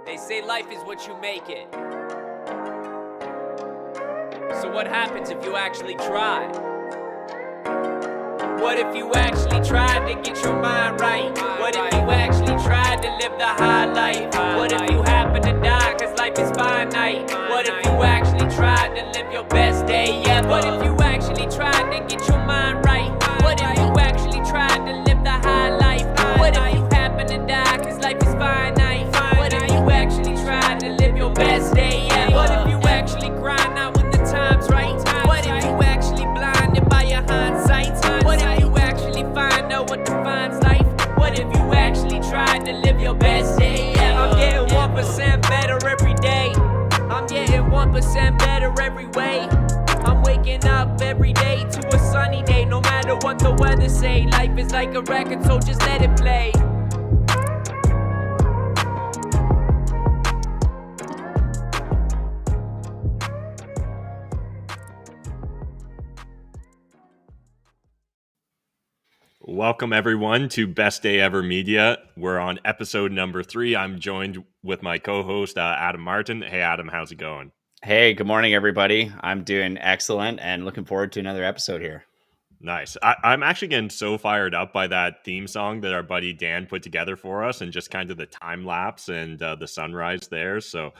They say life is what you make it. So what happens if you actually try? What if you actually tried to get your mind right? What if you actually tried to live the high life? What if you happen to die cause life is finite? What if you actually tried to live your best day ever? What if you actually tried to get your mind right? What if you actually tried to live the high life? What if you happen to die cause life is finite? What if you actually tried to live your best day ever? What if you actually grind out when the time's right? What if you actually blinded by your hindsight? What if you actually find out what defines life? What if you actually tried to live your best day ever? I'm getting 1% better every day. I'm getting 1% better every way. I'm waking up every day to a sunny day. No matter what the weather say, life is like a record, so just let it play. Welcome everyone to Best Day Ever Media. We're on episode number 3. I'm joined with my co-host Adam Martin. Hey Adam, how's it going? Hey, good morning everybody. I'm doing excellent and looking forward to another episode here. Nice. I'm actually getting so fired up by that theme song that our buddy Dan put together for us, and just kind of the time lapse and the sunrise there. So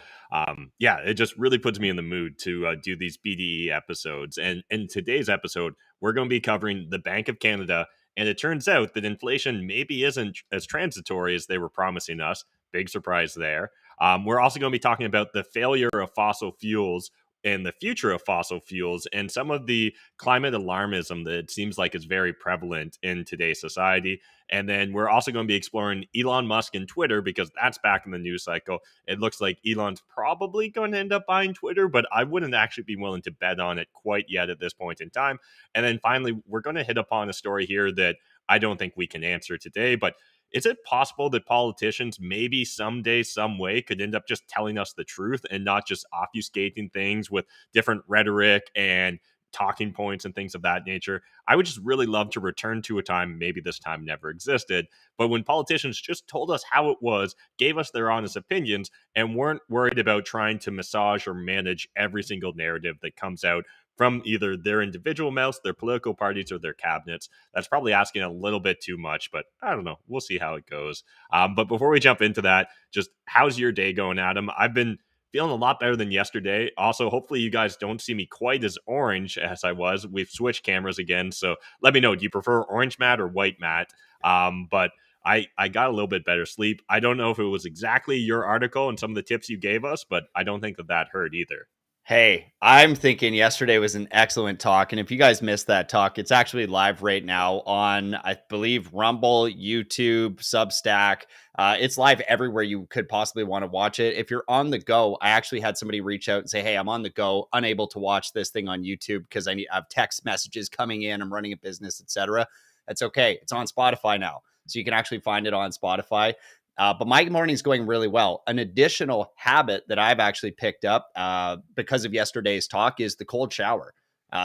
yeah, it just really puts me in the mood to do these BDE episodes. And in today's episode, we're going to be covering the Bank of Canada. And it turns out that inflation maybe isn't as transitory as they were promising us. Big surprise there. We're also going to be talking about the failure of fossil fuels and the future of fossil fuels and some of the climate alarmism that it seems like is very prevalent in today's society. And then we're also going to be exploring Elon Musk and Twitter, because that's back in the news cycle. It looks like Elon's probably going to end up buying Twitter, but I wouldn't actually be willing to bet on it quite yet at this point in time. And then finally, we're going to hit upon a story here that I don't think we can answer today, but is it possible that politicians maybe someday, some way, could end up just telling us the truth and not just obfuscating things with different rhetoric and talking points and things of that nature? I would just really love to return to a time, maybe this time never existed, but when politicians just told us how it was, gave us their honest opinions, and weren't worried about trying to massage or manage every single narrative that comes out from either their individual mouths, their political parties, or their cabinets. That's probably asking a little bit too much, but I don't know. We'll see how it goes. But before we jump into that, just how's your day going, Adam? I've been feeling a lot better than yesterday. Also, hopefully you guys don't see me quite as orange as I was. We've switched cameras again, so let me know. Do you prefer orange matte or white matte? But I got a little bit better sleep. I don't know if it was exactly your article and some of the tips you gave us, but I don't think that hurt either. Hey, I'm thinking yesterday was an excellent talk. And if you guys missed that talk, it's actually live right now on, I believe, Rumble, YouTube, Substack. It's live everywhere you could possibly want to watch it. If you're on the go, I actually had somebody reach out and say, hey, I'm on the go, unable to watch this thing on YouTube because I have text messages coming in. I'm running a business, etc. That's okay. It's on Spotify now. So you can actually find it on Spotify. But my morning's going really well. An additional habit that I've actually picked up because of yesterday's talk is the cold shower.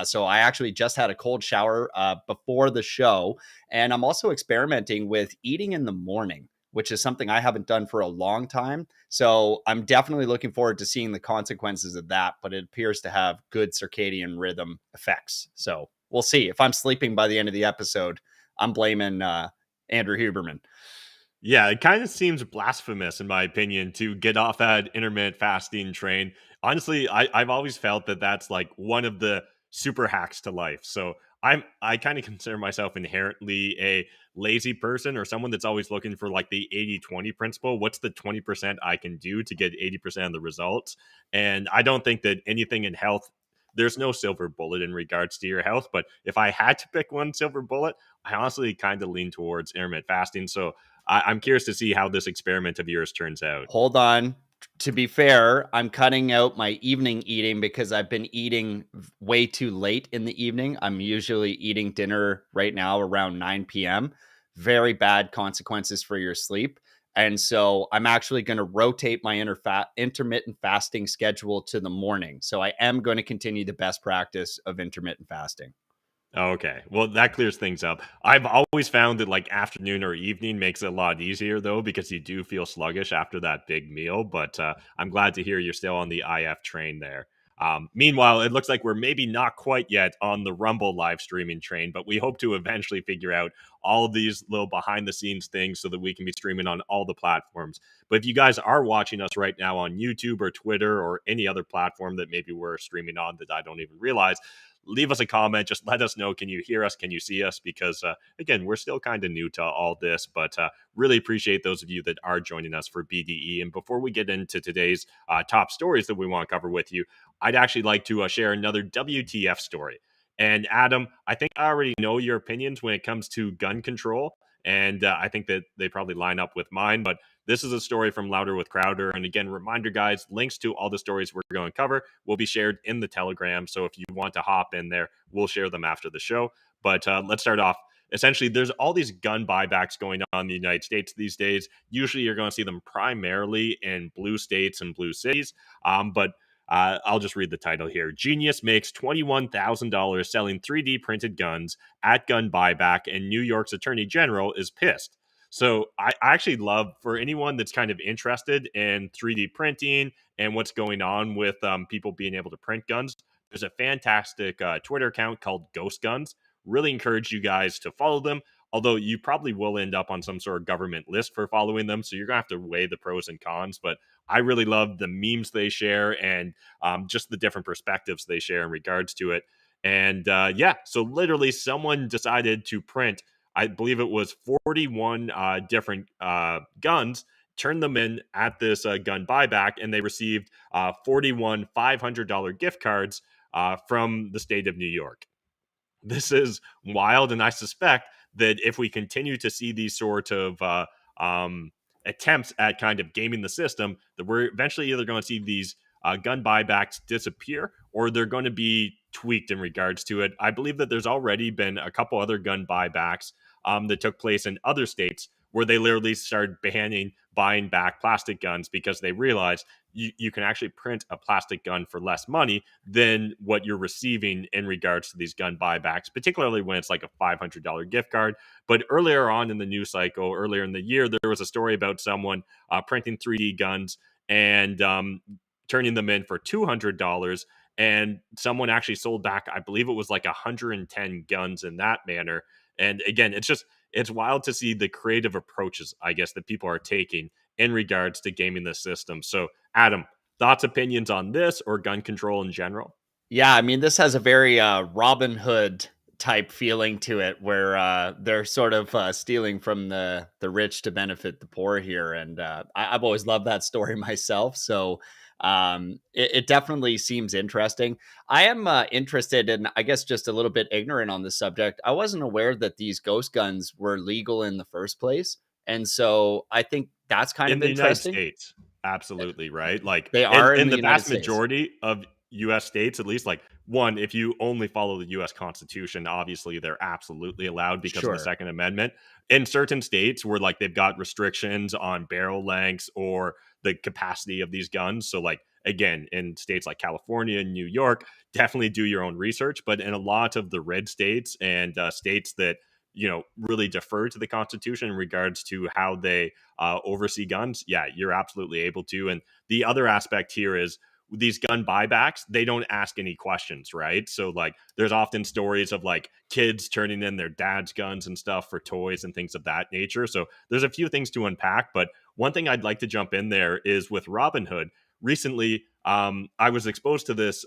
So I actually just had a cold shower before the show. And I'm also experimenting with eating in the morning, which is something I haven't done for a long time. So I'm definitely looking forward to seeing the consequences of that. But it appears to have good circadian rhythm effects. So we'll see. If I'm sleeping by the end of the episode, I'm blaming Andrew Huberman. Yeah, it kind of seems blasphemous, in my opinion, to get off that intermittent fasting train. Honestly, I've always felt that that's like one of the super hacks to life. So I kind of consider myself inherently a lazy person, or someone that's always looking for like the 80-20 principle. What's the 20% I can do to get 80% of the results? And I don't think that anything in health, there's no silver bullet in regards to your health. But if I had to pick one silver bullet, I honestly kind of lean towards intermittent fasting. So I'm curious to see how this experiment of yours turns out. Hold on. To be fair, I'm cutting out my evening eating because I've been eating way too late in the evening. I'm usually eating dinner right now around 9 p.m. Very bad consequences for your sleep. And so I'm actually going to rotate my intermittent fasting schedule to the morning. So I am going to continue the best practice of intermittent fasting. Okay. Well, that clears things up. I've always found that like afternoon or evening makes it a lot easier though, because you do feel sluggish after that big meal. But I'm glad to hear you're still on the IF train there. Meanwhile, it looks like we're maybe not quite yet on the Rumble live streaming train, but we hope to eventually figure out all of these little behind the scenes things so that we can be streaming on all the platforms. But if you guys are watching us right now on YouTube or Twitter or any other platform that maybe we're streaming on that I don't even realize, leave us a comment. Just let us know. Can you hear us? Can you see us? Because, again, we're still kind of new to all this, but really appreciate those of you that are joining us for BDE. And before we get into today's top stories that we want to cover with you, I'd actually like to share another WTF story. And Adam, I think I already know your opinions when it comes to gun control. And I think that they probably line up with mine. But this is a story from Louder with Crowder. And again, reminder, guys, links to all the stories we're going to cover will be shared in the Telegram. So if you want to hop in there, we'll share them after the show. But let's start off. Essentially, there's all these gun buybacks going on in the United States these days. Usually, you're going to see them primarily in blue states and blue cities. But I'll just read the title here. Genius makes $21,000 selling 3D printed guns at gun buyback, and New York's Attorney General is pissed. So I actually love, for anyone that's kind of interested in 3D printing and what's going on with people being able to print guns, there's a fantastic Twitter account called Ghost Guns. Really encourage you guys to follow them. Although you probably will end up on some sort of government list for following them. So you're going to have to weigh the pros and cons. But I really love the memes they share and just the different perspectives they share in regards to it. And yeah, so literally someone decided to print, I believe it was 41 different guns, turned them in at this gun buyback, and they received 41 $500 gift cards from the state of New York. This is wild, and I suspect that if we continue to see these sort of attempts at kind of gaming the system, that we're eventually either going to see these gun buybacks disappear, or they're going to be tweaked in regards to it. I believe that there's already been a couple other gun buybacks that took place in other states where they literally started buying back plastic guns because they realized you can actually print a plastic gun for less money than what you're receiving in regards to these gun buybacks, particularly when it's like a $500 gift card. But earlier on in the news cycle, earlier in the year, there was a story about someone printing 3D guns and turning them in for $200. And someone actually sold back, I believe it was like 110 guns in that manner. And again, it's wild to see the creative approaches, I guess, that people are taking in regards to gaming the system. So, Adam, thoughts, opinions on this or gun control in general? Yeah, I mean, this has a very Robin Hood type feeling to it, where they're sort of stealing from the rich to benefit the poor here, and I've always loved that story myself. So it definitely seems interesting. I am interested, and I guess just a little bit ignorant on the subject. I wasn't aware that these ghost guns were legal in the first place, and so I think that's kind In of the United interesting. States, absolutely, right? Like, They are in in the the United vast States. majority of US states, at least, like, one, if you only follow the US Constitution, obviously, they're absolutely allowed because of the Sure. Second Amendment. In certain states where, like, they've got restrictions on barrel lengths or the capacity of these guns, so, like, again, in states like California and New York, definitely do your own research, but in a lot of the red states and states that, really defer to the Constitution in regards to how they oversee guns, yeah, you're absolutely able to. And the other aspect here is these gun buybacks, they don't ask any questions, right? So, like, there's often stories of like kids turning in their dad's guns and stuff for toys and things of that nature. So, there's a few things to unpack. But one thing I'd like to jump in there is with Robinhood. Recently, I was exposed to this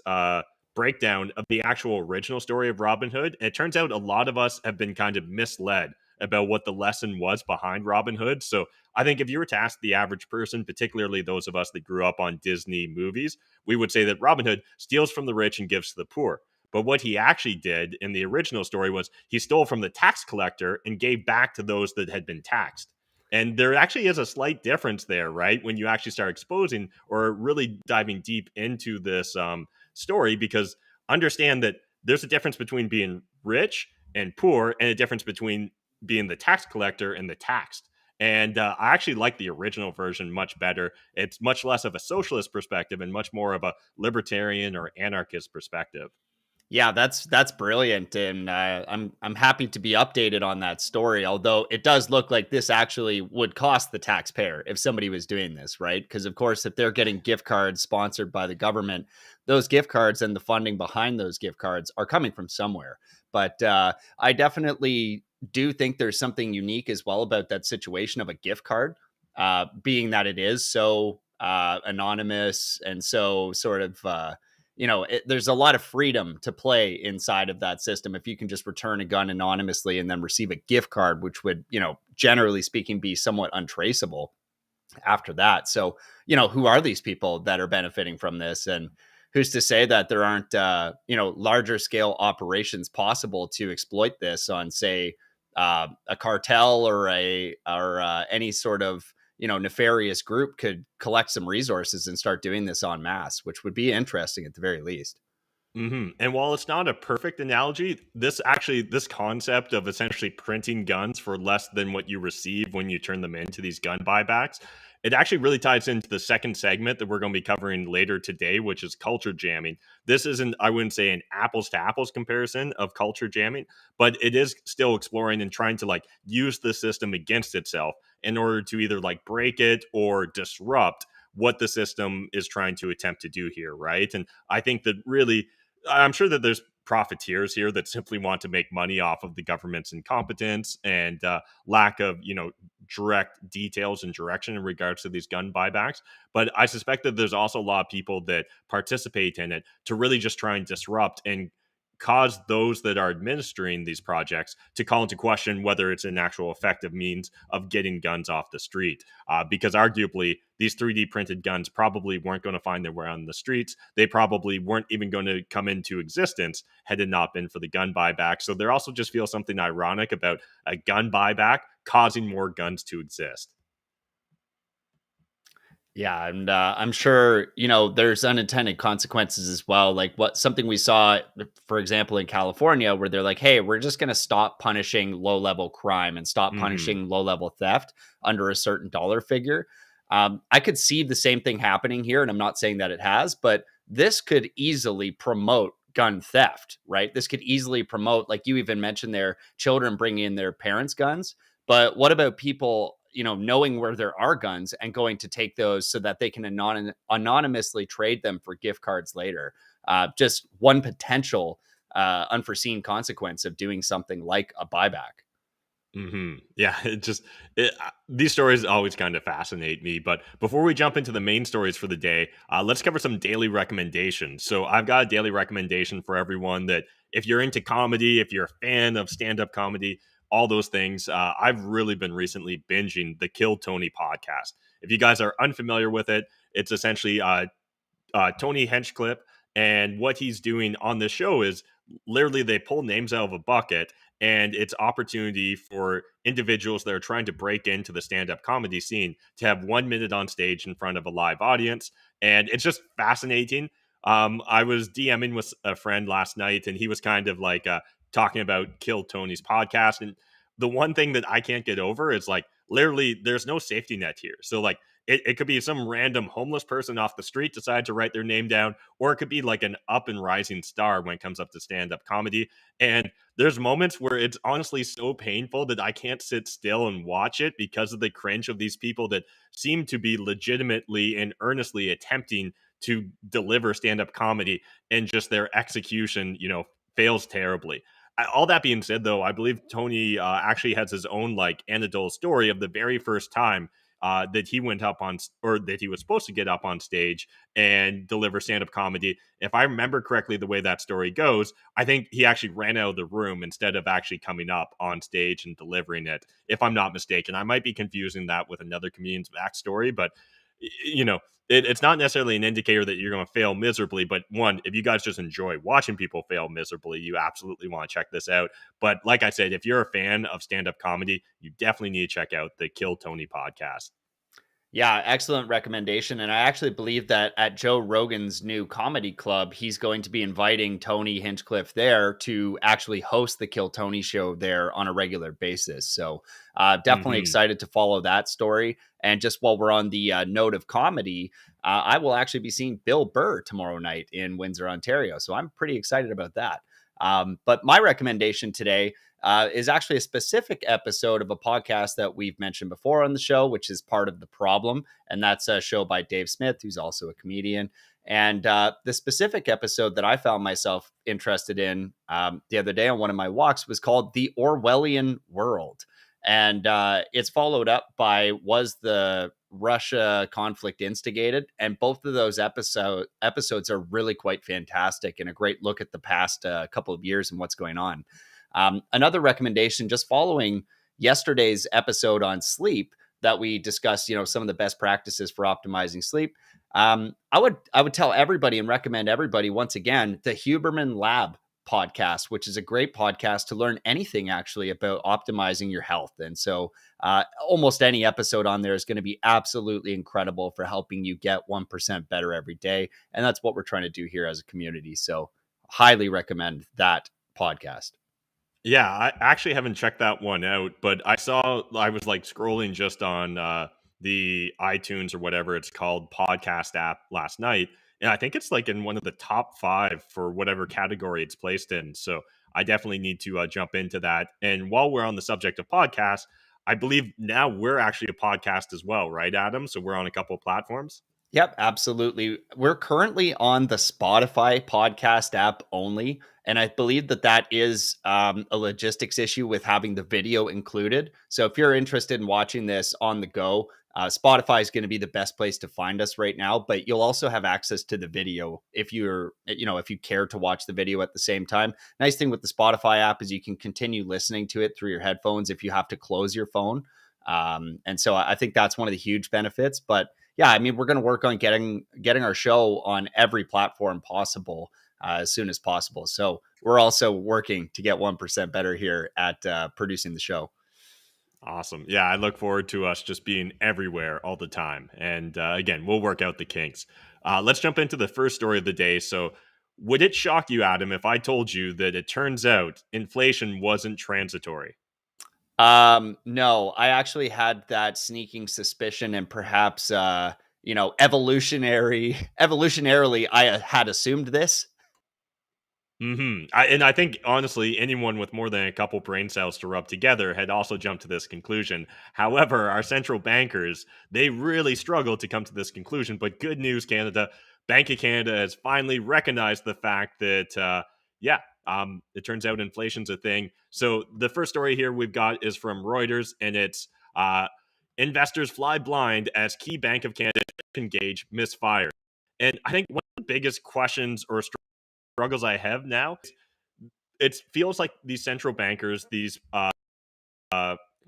breakdown of the actual original story of Robin Hood. And it turns out a lot of us have been kind of misled about what the lesson was behind Robin Hood. So I think if you were to ask the average person, particularly those of us that grew up on Disney movies, we would say that Robin Hood steals from the rich and gives to the poor. But what he actually did in the original story was he stole from the tax collector and gave back to those that had been taxed. And there actually is a slight difference there, right? When you actually start exposing or really diving deep into this story, because understand that there's a difference between being rich and poor and a difference between being the tax collector and the taxed. And I actually like the original version much better. It's much less of a socialist perspective and much more of a libertarian or anarchist perspective. Yeah, that's brilliant, and I'm happy to be updated on that story. Although it does look like this actually would cost the taxpayer if somebody was doing this, right? Because of course, if they're getting gift cards sponsored by the government, those gift cards and the funding behind those gift cards are coming from somewhere. But I definitely do think there's something unique as well about that situation of a gift card, being that it is so anonymous and so sort of. There's a lot of freedom to play inside of that system if you can just return a gun anonymously and then receive a gift card, which would, generally speaking, be somewhat untraceable after that. So, who are these people that are benefiting from this? And who's to say that there aren't, larger scale operations possible to exploit this on, say, a cartel or any sort of nefarious group could collect some resources and start doing this en masse, which would be interesting at the very least. And while it's not a perfect analogy, this concept of essentially printing guns for less than what you receive when you turn them into these gun buybacks, it actually really ties into the second segment that we're going to be covering later today, which is culture jamming. This isn't, I wouldn't say, an apples to apples comparison of culture jamming, but it is still exploring and trying to like use the system against itself in order to either like break it or disrupt what the system is trying to attempt to do here, right? And I think that really I'm sure that there's profiteers here that simply want to make money off of the government's incompetence and lack of, direct details and direction in regards to these gun buybacks. But I suspect that there's also a lot of people that participate in it to really just try and disrupt and cause those that are administering these projects to call into question whether it's an actual effective means of getting guns off the street. Because arguably, these 3D printed guns probably weren't going to find their way on the streets. They probably weren't even going to come into existence had it not been for the gun buyback. So there also just feels something ironic about a gun buyback causing more guns to exist. Yeah, and I'm sure there's unintended consequences as well. Like something we saw, for example, in California, where they're like, "Hey, we're just going to stop punishing low level crime and stop Mhm. punishing low level theft under a certain dollar figure." I could see the same thing happening here, and I'm not saying that it has, but this could easily promote gun theft, right? This could easily promote, like you even mentioned there, children bringing in their parents' guns. But what about people, knowing where there are guns and going to take those so that they can anonymously trade them for gift cards later? Just one potential unforeseen consequence of doing something like a buyback. Yeah, these stories always kind of fascinate me. But before we jump into the main stories for the day, let's cover some daily recommendations. So I've got a daily recommendation for everyone that if you're into comedy, if you're a fan of stand-up comedy, all those things, I've really been recently binging the Kill Tony podcast. If you guys are unfamiliar with it, it's essentially Tony Hinchcliffe, and what he's doing on the show is literally they pull names out of a bucket, and it's opportunity for individuals that are trying to break into the stand-up comedy scene to have 1 minute on stage in front of a live audience, and it's just fascinating. I was DMing with a friend last night, and he was kind of like talking about Kill Tony's podcast, and the one thing that I can't get over is like literally there's no safety net here. So like it could be some random homeless person off the street decide to write their name down, or it could be like an up and rising star when it comes up to stand-up comedy. And there's moments where it's honestly so painful that I can't sit still and watch it because of the cringe of these people that seem to be legitimately and earnestly attempting to deliver stand-up comedy, and just their execution, fails terribly. All that being said, though, I believe Tony actually has his own like anecdotal story of the very first time that he went up on, or that he was supposed to get up on stage and deliver stand-up comedy. If I remember correctly, the way that story goes, I think he actually ran out of the room instead of actually coming up on stage and delivering it. If I'm not mistaken, I might be confusing that with another comedian's backstory, but it's not necessarily an indicator that you're going to fail miserably. But one, if you guys just enjoy watching people fail miserably, you absolutely want to check this out. But like I said, if you're a fan of stand-up comedy, you definitely need to check out the Kill Tony podcast. Yeah, excellent recommendation. And I actually believe that at Joe Rogan's new comedy club, he's going to be inviting Tony Hinchcliffe there to actually host the Kill Tony show there on a regular basis. So definitely Hmm. excited to follow that story. And just while we're on the note of comedy, I will actually be seeing Bill Burr tomorrow night in Windsor, Ontario. So I'm pretty excited about that. But my recommendation today is actually a specific episode of a podcast that we've mentioned before on the show, which is Part of the Problem. And that's a show by Dave Smith, who's also a comedian. And the specific episode that I found myself interested in the other day on one of my walks was called The Orwellian World. And it's followed up by Was the Russia conflict instigated? And both of those episodes are really quite fantastic and a great look at the past couple of years and what's going on. Another recommendation, just following yesterday's episode on sleep that we discussed, some of the best practices for optimizing sleep. I would tell everybody and recommend everybody once again the Huberman Lab podcast, which is a great podcast to learn anything actually about optimizing your health. And so almost any episode on there is going to be absolutely incredible for helping you get 1% better every day. And that's what we're trying to do here as a community. So highly recommend that podcast. Yeah, I actually haven't checked that one out, but I was like scrolling just on the iTunes or whatever it's called podcast app last night, and I think it's like in one of the top 5 for whatever category it's placed in. So I definitely need to jump into that. And while we're on the subject of podcasts, I believe now we're actually a podcast as well, right, Adam? So we're on a couple of platforms. Yep, absolutely. We're currently on the Spotify podcast app only. And I believe that that is a logistics issue with having the video included. So if you're interested in watching this on the go, Spotify is going to be the best place to find us right now. But you'll also have access to the video if if you care to watch the video at the same time. Nice thing with the Spotify app is you can continue listening to it through your headphones if you have to close your phone. And so I think that's one of the huge benefits. But yeah, I mean, we're going to work on getting our show on every platform possible as soon as possible. So we're also working to get 1% better here at producing the show. Awesome. Yeah, I look forward to us just being everywhere all the time. And again, we'll work out the kinks. Let's jump into the first story of the day. So, would it shock you, Adam, if I told you that it turns out inflation wasn't transitory? No, I actually had that sneaking suspicion and perhaps, evolutionarily, I had assumed this. And I think honestly, anyone with more than a couple brain cells to rub together had also jumped to this conclusion. However, our central bankers, they really struggled to come to this conclusion. But good news, Canada, Bank of Canada has finally recognized the fact that, it turns out inflation's a thing. So the first story here we've got is from Reuters, and it's investors fly blind as key Bank of Canada engage misfire. And I think one of the biggest questions or struggles I have now, it feels like these central bankers, these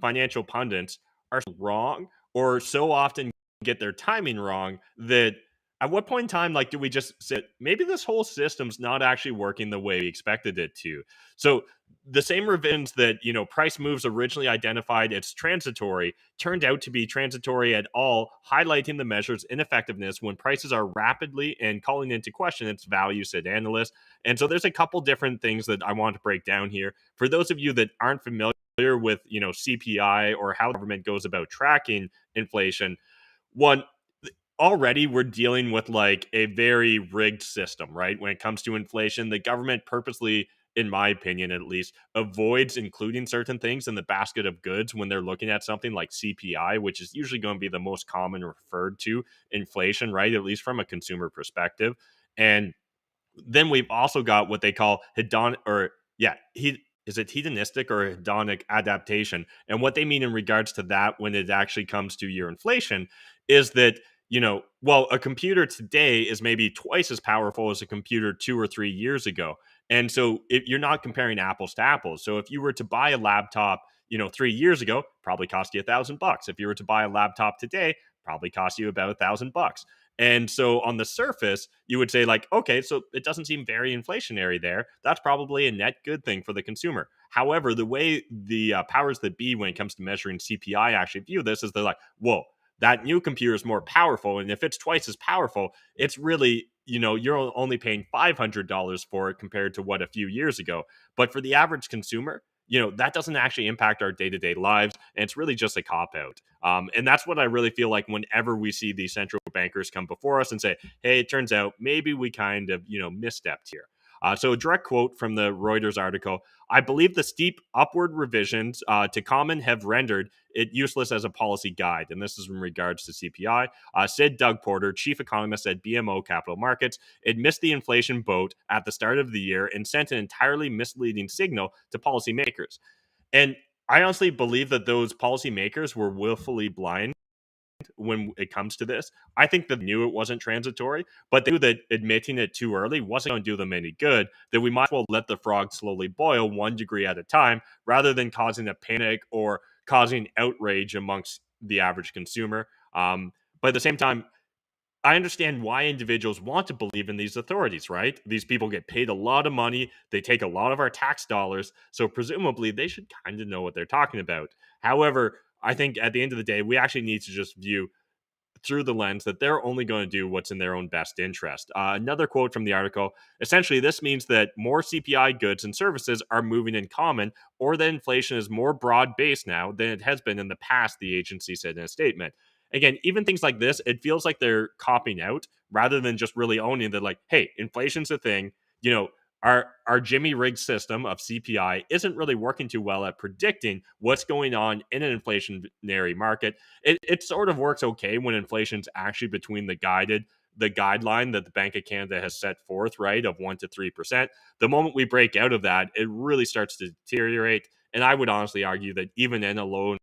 financial pundits are wrong or so often get their timing wrong that at what point in time, like, do we just say maybe this whole system's not actually working the way we expected it to? So the same revisions that, price moves originally identified as transitory turned out to be transitory at all, highlighting the measure's ineffectiveness when prices are rapidly and calling into question its value, said analysts. And so there's a couple different things that I want to break down here. For those of you that aren't familiar with, CPI or how the government goes about tracking inflation, one, already we're dealing with like a very rigged system, right? When it comes to inflation, the government purposely, in my opinion at least, avoids including certain things in the basket of goods when they're looking at something like CPI, which is usually going to be the most common referred to inflation, right? At least from a consumer perspective. And then we've also got what they call is it hedonistic or hedonic adaptation? And what they mean in regards to that when it actually comes to your inflation is that, a computer today is maybe twice as powerful as a computer 2 or 3 years ago. And so you're not comparing apples to apples. So if you were to buy a laptop, 3 years ago, probably cost you $1,000. If you were to buy a laptop today, probably cost you about $1,000. And so on the surface, you would say like, okay, so it doesn't seem very inflationary there. That's probably a net good thing for the consumer. However, the way the powers that be when it comes to measuring CPI actually view this is they're like, whoa, that new computer is more powerful. And if it's twice as powerful, it's really, you're only paying $500 for it compared to what a few years ago. But for the average consumer, that doesn't actually impact our day-to-day lives, and it's really just a cop-out. And that's what I really feel like whenever we see these central bankers come before us and say, hey, it turns out maybe we kind of, misstepped here. So a direct quote from the Reuters article: I believe the steep upward revisions to common have rendered it useless as a policy guide. And this is in regards to CPI. Said Doug Porter, chief economist at BMO Capital Markets. It missed the inflation boat at the start of the year and sent an entirely misleading signal to policymakers. And I honestly believe that those policymakers were willfully blind when it comes to this. I think they knew it wasn't transitory, but they knew that admitting it too early wasn't going to do them any good, that we might as well let the frog slowly boil 1 degree at a time rather than causing a panic or causing outrage amongst the average consumer. But at the same time, I understand why individuals want to believe in these authorities, right? These people get paid a lot of money. They take a lot of our tax dollars. So presumably they should kind of know what they're talking about. However, I think at the end of the day, we actually need to just view through the lens that they're only going to do what's in their own best interest. Another quote from the article: essentially, this means that more CPI goods and services are moving in common, or that inflation is more broad based now than it has been in the past, the agency said in a statement. Again, even things like this, it feels like they're copying out rather than just really owning that, like, hey, inflation's a thing. Our Jimmy rigged system of CPI isn't really working too well at predicting what's going on in an inflationary market. It sort of works okay when inflation's actually between the guideline that the Bank of Canada has set forth, right, of 1% to 3%. The moment we break out of that, it really starts to deteriorate. And I would honestly argue that even in a low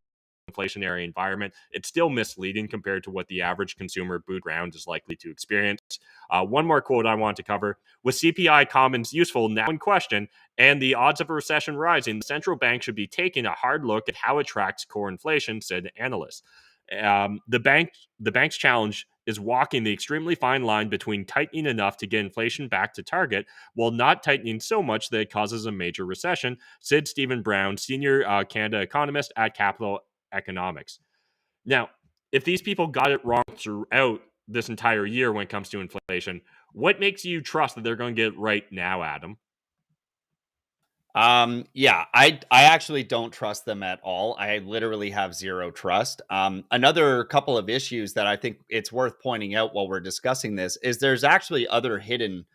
inflationary environment, it's still misleading compared to what the average consumer boot ground is likely to experience. One more quote I want to cover: with CPI commons useful now in question and the odds of a recession rising, the central bank should be taking a hard look at how it tracks core inflation, said analysts. The bank's challenge is walking the extremely fine line between tightening enough to get inflation back to target while not tightening so much that it causes a major recession, said Stephen Brown, senior Canada economist at Capital Economics. Now, if these people got it wrong throughout this entire year when it comes to inflation, what makes you trust that they're going to get it right now, Adam? Yeah, I actually don't trust them at all. I literally have zero trust. Another couple of issues that I think it's worth pointing out while we're discussing this is there's actually other hidden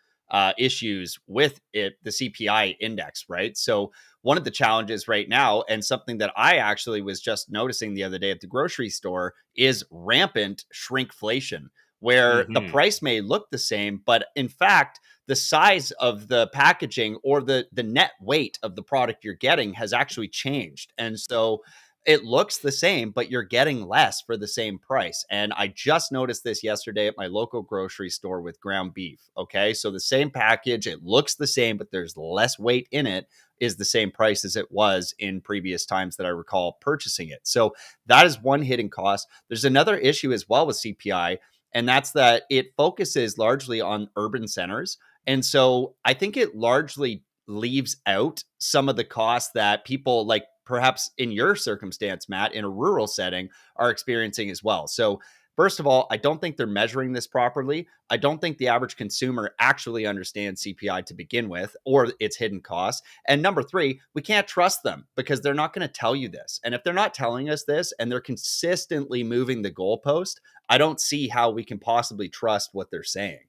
issues with it, the CPI index, right? So one of the challenges right now, and something that I actually was just noticing the other day at the grocery store, is rampant shrinkflation, where the price may look the same, but in fact, the size of the packaging or the net weight of the product you're getting has actually changed. And so it looks the same, but you're getting less for the same price. And I just noticed this yesterday at my local grocery store with ground beef. Okay. So the same package, it looks the same, but there's less weight in it, is the same price as it was in previous times that I recall purchasing it. So that is one hidden cost. There's another issue as well with CPI, and that's that it focuses largely on urban centers. And so I think it largely leaves out some of the costs that people, like perhaps in your circumstance, Matt, in a rural setting, are experiencing as well. So first of all, I don't think they're measuring this properly. I don't think the average consumer actually understands CPI to begin with, or its hidden costs. And number three, we can't trust them because they're not going to tell you this. And if they're not telling us this and they're consistently moving the goalpost, I don't see how we can possibly trust what they're saying.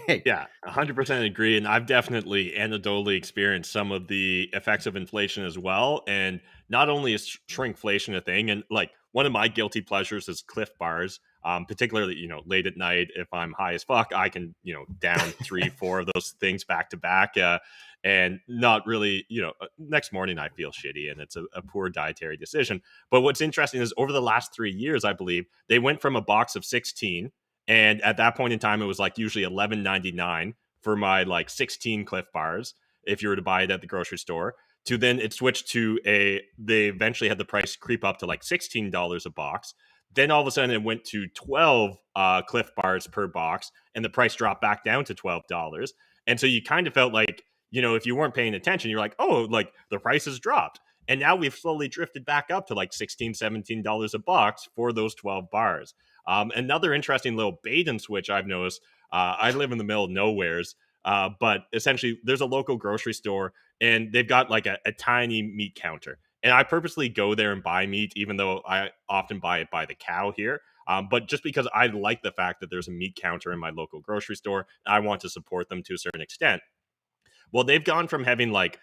Yeah, 100% agree. And I've definitely anecdotally experienced some of the effects of inflation as well. And not only is shrinkflation a thing, and like one of my guilty pleasures is Cliff Bars. Particularly, late at night, if I'm high as fuck, I can, down 3, 4 of those things back to back. And not really, next morning I feel shitty and it's a poor dietary decision. But what's interesting is over the last 3 years, I believe they went from a box of 16. And at that point in time, it was like usually $11.99 for my like 16 Cliff Bars if you were to buy it at the grocery store. To then it switched to they eventually had the price creep up to like $16 a box. Then all of a sudden it went to 12 Cliff Bars per box, and the price dropped back down to $12. And so you kind of felt like, if you weren't paying attention, you're like, oh, like the price has dropped. And now we've slowly drifted back up to like $16, $17 a box for those 12 bars. Another interesting little bait and switch I've noticed. I live in the middle of nowheres, but essentially there's a local grocery store and they've got like a tiny meat counter. And I purposely go there and buy meat, even though I often buy it by the cow here. But just because I like the fact that there's a meat counter in my local grocery store, I want to support them to a certain extent. Well, they've gone from having like,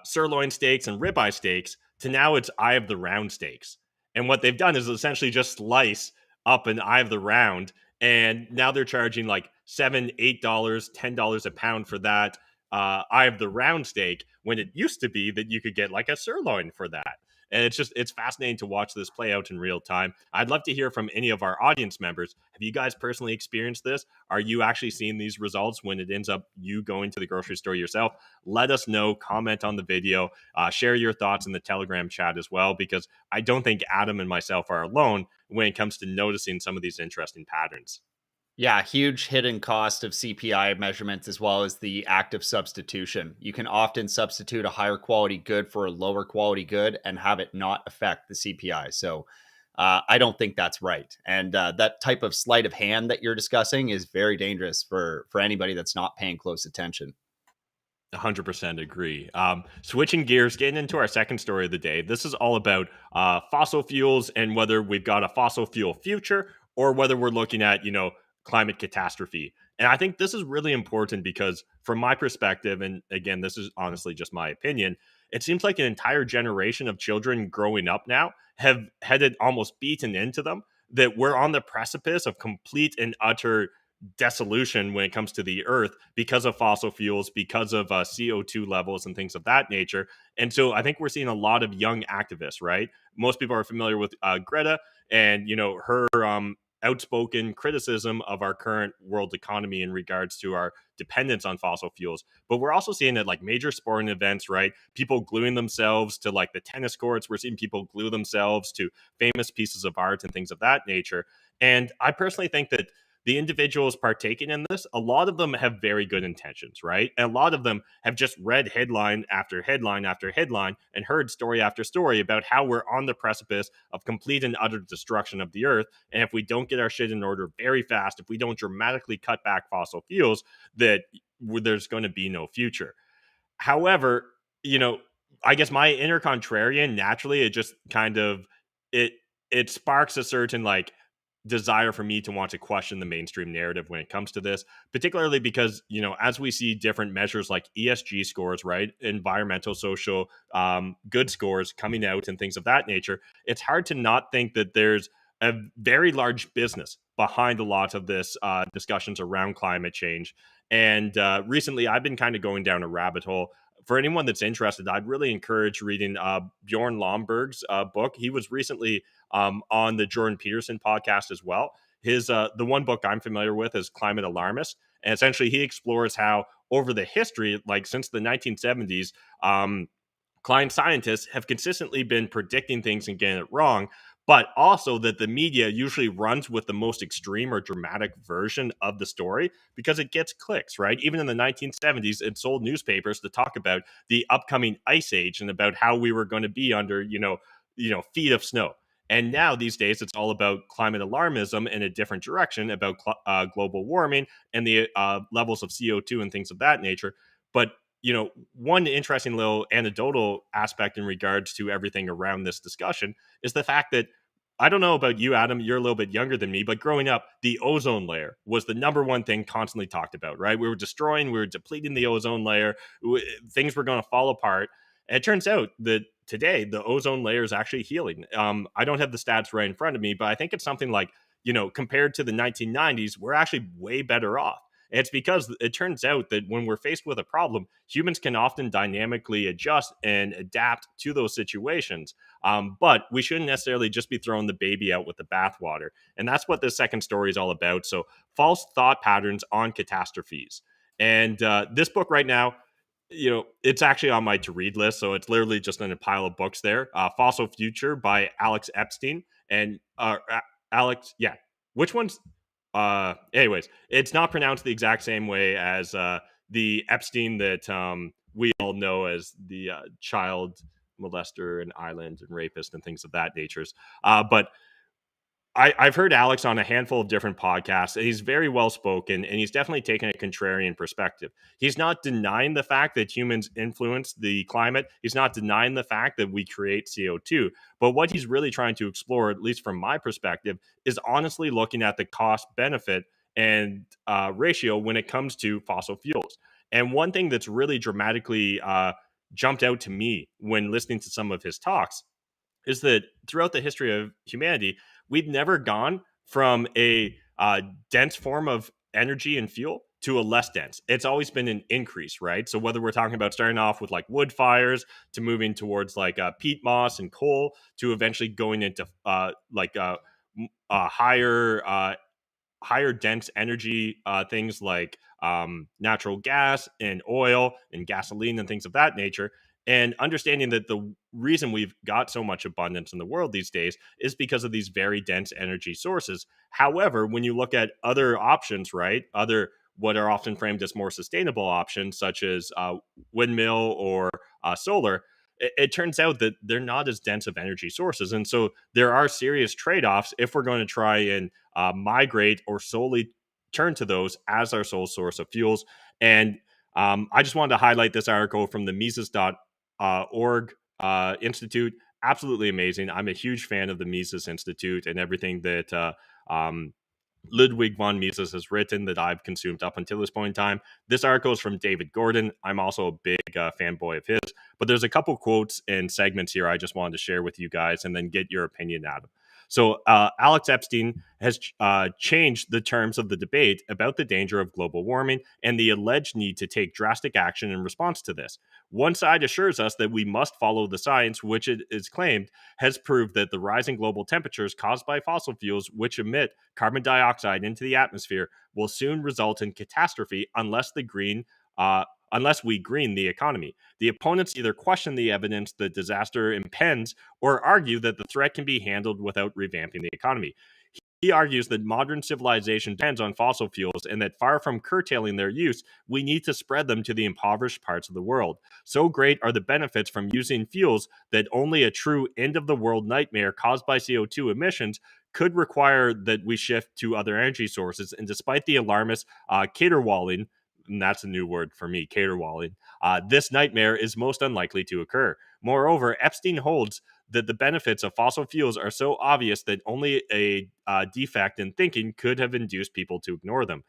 sirloin steaks and ribeye steaks to now it's eye of the round steaks. And what they've done is essentially just slice up an eye of the round. And now they're charging like $7, $8, $10 a pound for that eye of the round steak when it used to be that you could get like a sirloin for that. And it's fascinating to watch this play out in real time. I'd love to hear from any of our audience members. Have you guys personally experienced this? Are you actually seeing these results when it ends up you going to the grocery store yourself? Let us know, comment on the video, share your thoughts in the Telegram chat as well, because I don't think Adam and myself are alone when it comes to noticing some of these interesting patterns. Yeah, huge hidden cost of CPI measurements as well as the active substitution. You can often substitute a higher quality good for a lower quality good and have it not affect the CPI. So I don't think that's right. And that type of sleight of hand that you're discussing is very dangerous for anybody that's not paying close attention. 100% agree. Switching gears, getting into our second story of the day. This is all about fossil fuels and whether we've got a fossil fuel future or whether we're looking at, climate catastrophe. And I think this is really important because, from my perspective, and again, this is honestly just my opinion, it seems like an entire generation of children growing up now have had it almost beaten into them that we're on the precipice of complete and utter dissolution when it comes to the earth because of fossil fuels, because of CO2 levels and things of that nature. And so I think we're seeing a lot of young activists, right? Most people are familiar with Greta and, her outspoken criticism of our current world economy in regards to our dependence on fossil fuels. But we're also seeing it like major sporting events, right? People gluing themselves to like the tennis courts. We're seeing people glue themselves to famous pieces of art and things of that nature. And I personally think that the individuals partaking in this, a lot of them have very good intentions, right? And a lot of them have just read headline after headline after headline and heard story after story about how we're on the precipice of complete and utter destruction of the earth. And if we don't get our shit in order very fast, if we don't dramatically cut back fossil fuels, that there's going to be no future. However, I guess my inner contrarian naturally, it just kind of it it sparks a certain like desire for me to want to question the mainstream narrative when it comes to this, particularly because, as we see different measures like ESG scores, right, environmental, social, good scores coming out and things of that nature, it's hard to not think that there's a very large business behind a lot of this discussions around climate change. And recently, I've been kind of going down a rabbit hole. For anyone that's interested, I'd really encourage reading Bjorn Lomborg's book. He was recently on the Jordan Peterson podcast as well. His the one book I'm familiar with is Climate Alarmist, and essentially he explores how over the history, like since the 1970s, climate scientists have consistently been predicting things and getting it wrong, but also that the media usually runs with the most extreme or dramatic version of the story because it gets clicks, right? Even in the 1970s, it sold newspapers to talk about the upcoming ice age and about how we were going to be under, feet of snow. And now these days, it's all about climate alarmism in a different direction about global warming and the levels of CO2 and things of that nature. But one interesting little anecdotal aspect in regards to everything around this discussion is the fact that I don't know about you, Adam, you're a little bit younger than me, but growing up, the ozone layer was the number one thing constantly talked about, right? We were depleting the ozone layer, things were going to fall apart. And it turns out that today the ozone layer is actually healing. I don't have the stats right in front of me, but I think it's something like, compared to the 1990s, we're actually way better off. It's because it turns out that when we're faced with a problem, humans can often dynamically adjust and adapt to those situations. But we shouldn't necessarily just be throwing the baby out with the bathwater. And that's what this second story is all about. So, false thought patterns on catastrophes. And this book right now, it's actually on my to read list. So it's literally just in a pile of books there. Fossil Future by Alex Epstein. And Alex, yeah. Which one's anyways, it's not pronounced the exact same way as the Epstein that we all know as the child molester and island and rapist and things of that nature. But I've heard Alex on a handful of different podcasts, and he's very well spoken, and he's definitely taken a contrarian perspective. He's not denying the fact that humans influence the climate. He's not denying the fact that we create CO2. But what he's really trying to explore, at least from my perspective, is honestly looking at the cost benefit and ratio when it comes to fossil fuels. And one thing that's really dramatically jumped out to me when listening to some of his talks is that throughout the history of humanity, we've never gone from a dense form of energy and fuel to a less dense. It's always been an increase, right? So whether we're talking about starting off with like wood fires to moving towards like peat moss and coal to eventually going into higher dense energy things like natural gas and oil and gasoline and things of that nature. And understanding that the reason we've got so much abundance in the world these days is because of these very dense energy sources. However, when you look at other options, right, other what are often framed as more sustainable options, such as windmill or solar, it turns out that they're not as dense of energy sources. And so there are serious trade offs if we're going to try and migrate or solely turn to those as our sole source of fuels. And I just wanted to highlight this article from the Mises.org Institute. Absolutely amazing. I'm a huge fan of the Mises Institute and everything that Ludwig von Mises has written that I've consumed up until this point in time. This article is from David Gordon. I'm also a big fanboy of his, but there's a couple quotes and segments here I just wanted to share with you guys and then get your opinion, Adam. So Alex Epstein has changed the terms of the debate about the danger of global warming and the alleged need to take drastic action in response to this. One side assures us that we must follow the science, which it is claimed has proved that the rising global temperatures caused by fossil fuels, which emit carbon dioxide into the atmosphere, will soon result in catastrophe unless we green the economy. The opponents either question the evidence that disaster impends or argue that the threat can be handled without revamping the economy. He argues that modern civilization depends on fossil fuels and that far from curtailing their use, we need to spread them to the impoverished parts of the world. So great are the benefits from using fuels that only a true end of the world nightmare caused by CO2 emissions could require that we shift to other energy sources. And despite the alarmist caterwauling, and that's a new word for me, caterwauling, this nightmare is most unlikely to occur. Moreover, Epstein holds that the benefits of fossil fuels are so obvious that only a defect in thinking could have induced people to ignore them.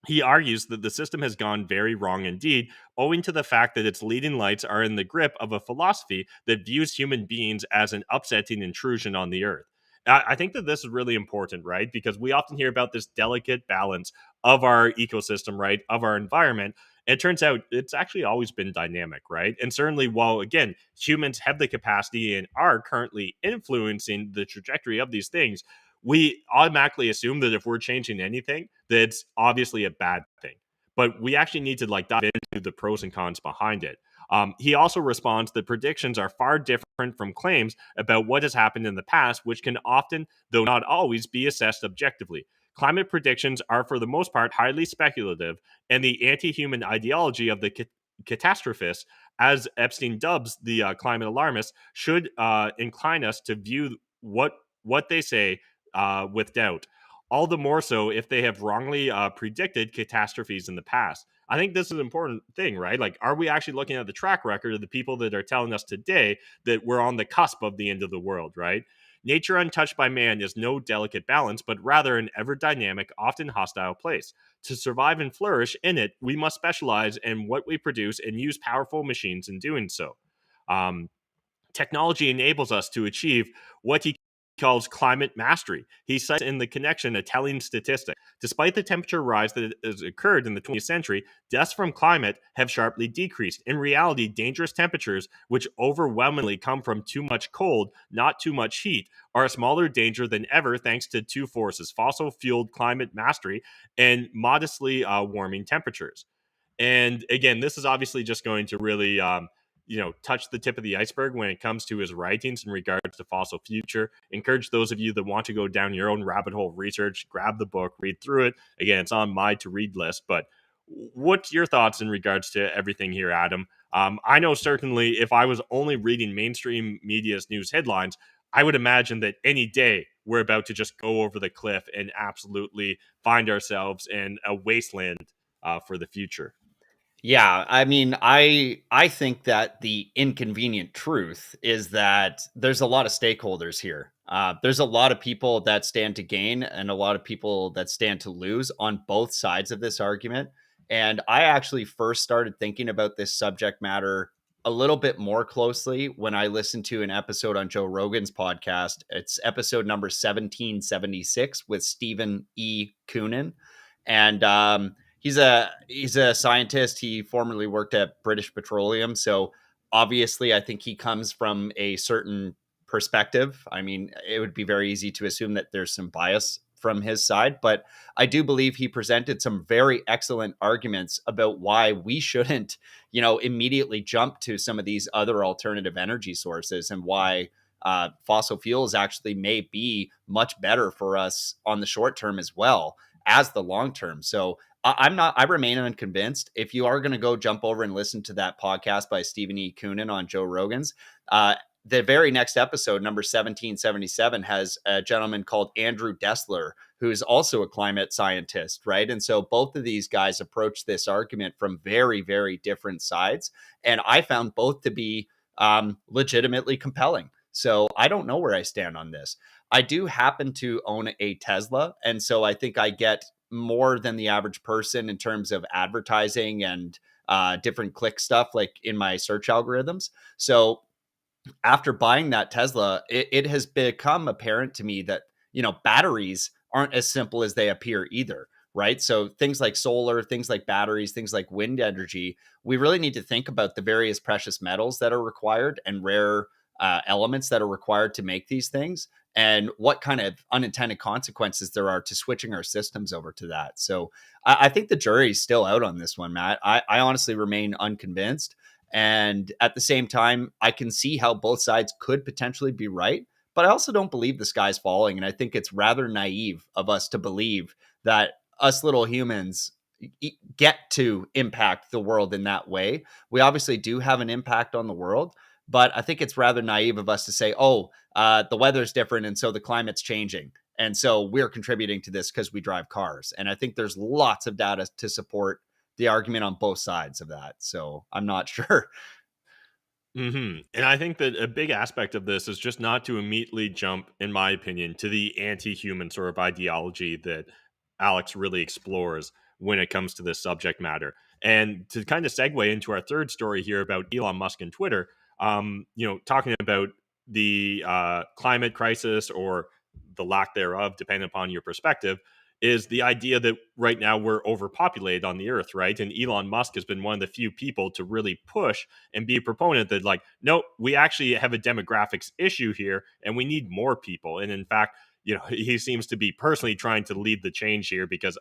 He argues that the system has gone very wrong indeed, owing to the fact that its leading lights are in the grip of a philosophy that views human beings as an upsetting intrusion on the earth. I think that this is really important, right? Because we often hear about this delicate balance of our ecosystem, right? Of our environment. It turns out it's actually always been dynamic, right? And certainly, while again, humans have the capacity and are currently influencing the trajectory of these things, we automatically assume that if we're changing anything, that's obviously a bad thing. But we actually need to like dive into the pros and cons behind it. He also responds that predictions are far different from claims about what has happened in the past, which can often, though not always, be assessed objectively. Climate predictions are, for the most part, highly speculative, and the anti human ideology of the catastrophists, as Epstein dubs the climate alarmists, should incline us to view what they say with doubt. All the more so if they have wrongly predicted catastrophes in the past. I think this is an important thing, right? Like, are we actually looking at the track record of the people that are telling us today that we're on the cusp of the end of the world, right? Nature untouched by man is no delicate balance, but rather an ever dynamic, often hostile place. To survive and flourish in it, we must specialize in what we produce and use powerful machines in doing so. Um, Technology enables us to achieve what he calls climate mastery. He cites in the connection a telling statistic. Despite the temperature rise that has occurred in the 20th century, deaths from climate have sharply decreased. In reality, dangerous temperatures, which overwhelmingly come from too much cold, not too much heat, are a smaller danger than ever thanks to two forces: fossil-fueled climate mastery and modestly warming temperatures. And again, this is obviously just going to really touch the tip of the iceberg when it comes to his writings in regards to fossil future. Encourage those of you that want to go down your own rabbit hole of research, grab the book, read through it. Again, it's on my to read list. But what's your thoughts in regards to everything here, Adam? I know certainly if I was only reading mainstream media's news headlines, I would imagine that any day we're about to just go over the cliff and absolutely find ourselves in a wasteland for the future. Yeah, I mean, I think that the inconvenient truth is that there's a lot of stakeholders here. There's a lot of people that stand to gain and a lot of people that stand to lose on both sides of this argument. And I actually first started thinking about this subject matter a little bit more closely when I listened to an episode on Joe Rogan's podcast. It's episode number 1776 with Stephen E. Coonan. And he's a scientist. He formerly worked at British Petroleum, so obviously, I think he comes from a certain perspective. I mean, it would be very easy to assume that there's some bias from his side, but I do believe he presented some very excellent arguments about why we shouldn't, immediately jump to some of these other alternative energy sources and why fossil fuels actually may be much better for us on the short term as well as the long term. So I remain unconvinced. If you are going to go jump over and listen to that podcast by Stephen E. Coonan on Joe Rogan's, the very next episode, number 1777, has a gentleman called Andrew Dessler, who's also a climate scientist, right? And so both of these guys approach this argument from very, very different sides. And I found both to be legitimately compelling. So I don't know where I stand on this. I do happen to own a Tesla. And so I think I get more than the average person in terms of advertising and different click stuff like in my search algorithms. So after buying that Tesla, it has become apparent to me that, batteries aren't as simple as they appear either. Right. So things like solar, things like batteries, things like wind energy, we really need to think about the various precious metals that are required and rare elements that are required to make these things and what kind of unintended consequences there are to switching our systems over to that. So I think the jury's still out on this one, Matt. I honestly remain unconvinced. And at the same time, I can see how both sides could potentially be right, but I also don't believe the sky's falling. And I think it's rather naive of us to believe that us little humans get to impact the world in that way. We obviously do have an impact on the world, but I think it's rather naive of us to say, the weather's different and so the climate's changing. And so we're contributing to this because we drive cars. And I think there's lots of data to support the argument on both sides of that. So I'm not sure. And I think that a big aspect of this is just not to immediately jump, in my opinion, to the anti-human sort of ideology that Alex really explores when it comes to this subject matter. And to kind of segue into our third story here about Elon Musk and Twitter, talking about the climate crisis or the lack thereof, depending upon your perspective, is the idea that right now we're overpopulated on the earth, right? And Elon Musk has been one of the few people to really push and be a proponent that, like, no, we actually have a demographics issue here and we need more people. And in fact, he seems to be personally trying to lead the change here because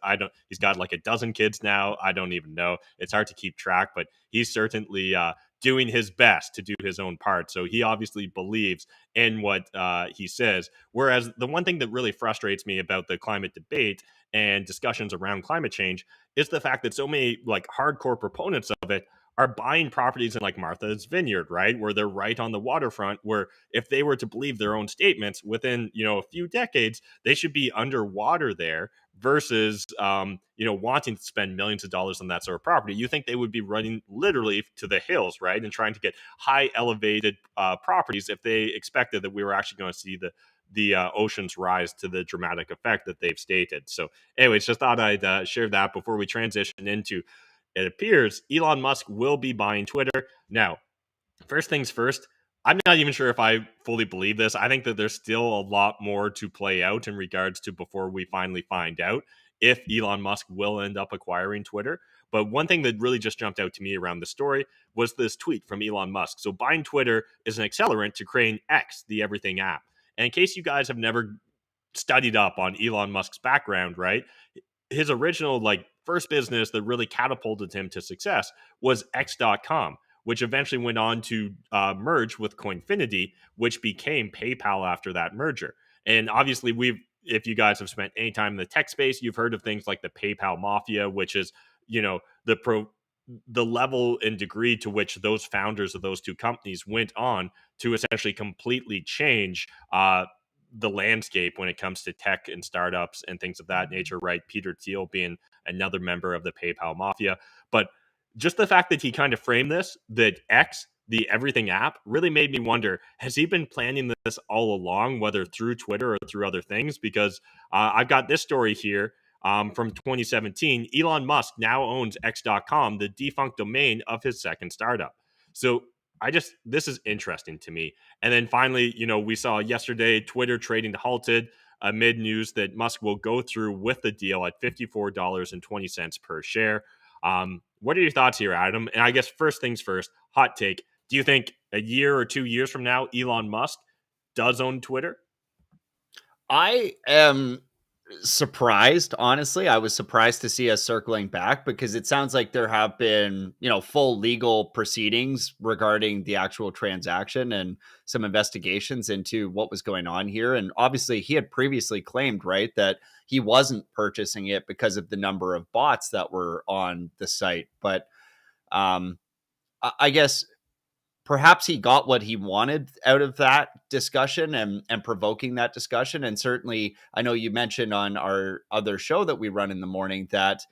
he's got like a dozen kids now. I don't even know. It's hard to keep track, but he's certainly doing his best to do his own part. So he obviously believes in what he says. Whereas the one thing that really frustrates me about the climate debate and discussions around climate change is the fact that so many like hardcore proponents of it are buying properties in like Martha's Vineyard, right? Where they're right on the waterfront, where if they were to believe their own statements within, a few decades, they should be underwater there versus, wanting to spend millions of dollars on that sort of property. You think they would be running literally to the hills, right? And trying to get high elevated properties if they expected that we were actually going to see the oceans rise to the dramatic effect that they've stated. So anyways, just thought I'd share that before we transition into, it appears Elon Musk will be buying Twitter. Now, first things first, I'm not even sure if I fully believe this. I think that there's still a lot more to play out in regards to before we finally find out if Elon Musk will end up acquiring Twitter. But one thing that really just jumped out to me around the story was this tweet from Elon Musk. So buying Twitter is an accelerant to creating X, the everything app. And in case you guys have never studied up on Elon Musk's background, right? His original first business that really catapulted him to success was X.com, which eventually went on to merge with Coinfinity, which became PayPal after that merger. And obviously, if you guys have spent any time in the tech space, you've heard of things like the PayPal Mafia, which is, the level and degree to which those founders of those two companies went on to essentially completely change the landscape when it comes to tech and startups and things of that nature, right? Peter Thiel being another member of the PayPal mafia. But just the fact that he kind of framed this, that X, the everything app, really made me wonder, has he been planning this all along, whether through Twitter or through other things? Because I've got this story here from 2017. Elon Musk now owns X.com, the defunct domain of his second startup. So this is interesting to me. And then finally, we saw yesterday Twitter trading halted amid news that Musk will go through with the deal at $54.20 per share. What are your thoughts here, Adam? And I guess first things first, hot take. Do you think a year or 2 years from now, Elon Musk does own Twitter? I am surprised, honestly. I was surprised to see us circling back because it sounds like there have been, full legal proceedings regarding the actual transaction and some investigations into what was going on here. And obviously, he had previously claimed, right, that he wasn't purchasing it because of the number of bots that were on the site. But I guess perhaps he got what he wanted out of that discussion and provoking that discussion. And certainly, I know you mentioned on our other show that we run in the morning that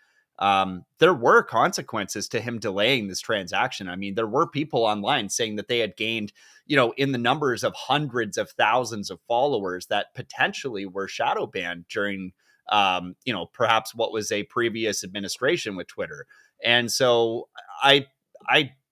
there were consequences to him delaying this transaction. I mean, there were people online saying that they had gained, in the numbers of hundreds of thousands of followers that potentially were shadow banned during, perhaps what was a previous administration with Twitter. And so I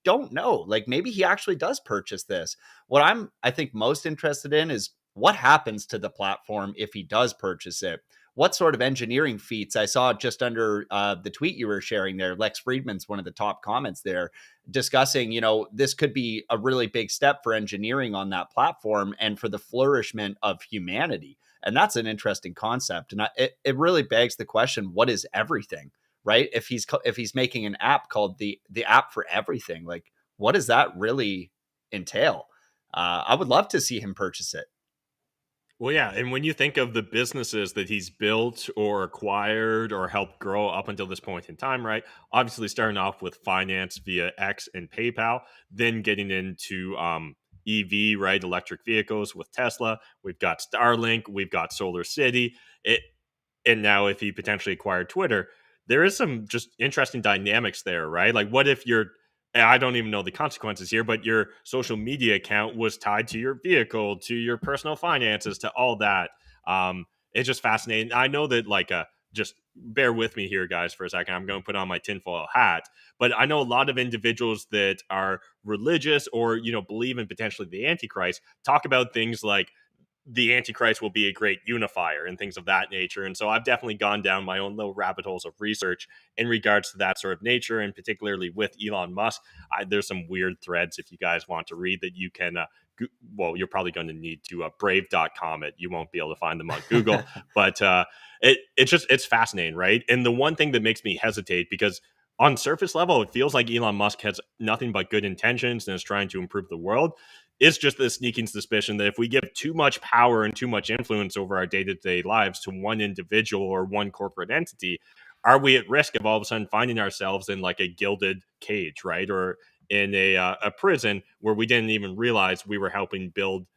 don't know. Like, maybe he actually does purchase this. What I think most interested in is what happens to the platform if he does purchase it. What sort of engineering feats? I saw just under the tweet you were sharing there. Lex Friedman's one of the top comments there discussing, this could be a really big step for engineering on that platform and for the flourishment of humanity. And that's an interesting concept. And it really begs the question, what is everything? Right? If he's making an app called the app for everything, like, what does that really entail? I would love to see him purchase it. Well, yeah. And when you think of the businesses that he's built or acquired or helped grow up until this point in time, right? Obviously, starting off with finance via X and PayPal, then getting into EV, right? Electric vehicles with Tesla. We've got Starlink. We've got Solar City. And now, if he potentially acquired Twitter, there is some just interesting dynamics there, right? Like, what if I don't even know the consequences here, but your social media account was tied to your vehicle, to your personal finances, to all that. It's just fascinating. I know that, just bear with me here, guys, for a second. I'm going to put on my tinfoil hat, but I know a lot of individuals that are religious or, believe in potentially the Antichrist talk about things like the Antichrist will be a great unifier and things of that nature. And so I've definitely gone down my own little rabbit holes of research in regards to that sort of nature, and particularly with Elon Musk. There's some weird threads if you guys want to read that you can, you're probably going to need to brave.com it. You won't be able to find them on Google, but it's fascinating, right? And the one thing that makes me hesitate, because on surface level, it feels like Elon Musk has nothing but good intentions and is trying to improve the world. It's just the sneaking suspicion that if we give too much power and too much influence over our day-to-day lives to one individual or one corporate entity, are we at risk of all of a sudden finding ourselves in like a gilded cage, right? Or in a prison where we didn't even realize we were helping build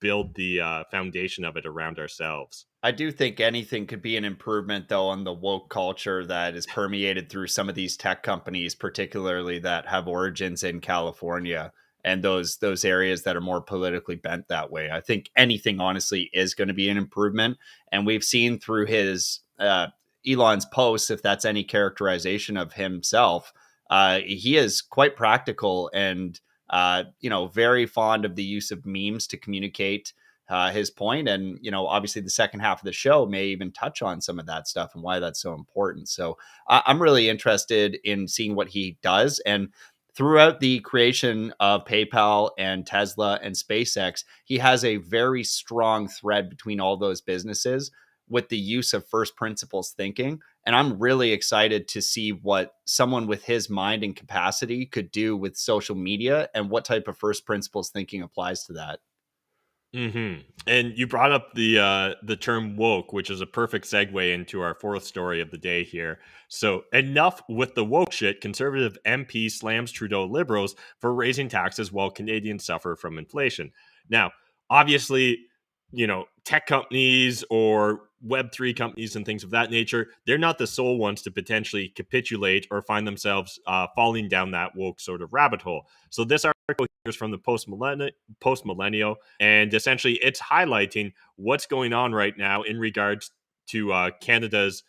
the foundation of it around ourselves. I do think anything could be an improvement, though, on the woke culture that is permeated through some of these tech companies, particularly that have origins in California and those areas that are more politically bent that way. I think anything, honestly, is going to be an improvement. And we've seen through his Elon's posts, if that's any characterization of himself, he is quite practical and very fond of the use of memes to communicate his point. And, obviously the second half of the show may even touch on some of that stuff and why that's so important. So I'm really interested in seeing what he does. And throughout the creation of PayPal and Tesla and SpaceX, he has a very strong thread between all those businesses with the use of first principles thinking. And I'm really excited to see what someone with his mind and capacity could do with social media and what type of first principles thinking applies to that. And you brought up the term woke, which is a perfect segue into our fourth story of the day here. So enough with the woke shit. Conservative MP slams Trudeau Liberals for raising taxes while Canadians suffer from inflation. Now, obviously, tech companies or Web3 companies and things of that nature, they're not the sole ones to potentially capitulate or find themselves falling down that woke sort of rabbit hole. So this article here is from the post millennial, and essentially it's highlighting what's going on right now in regards to Canada's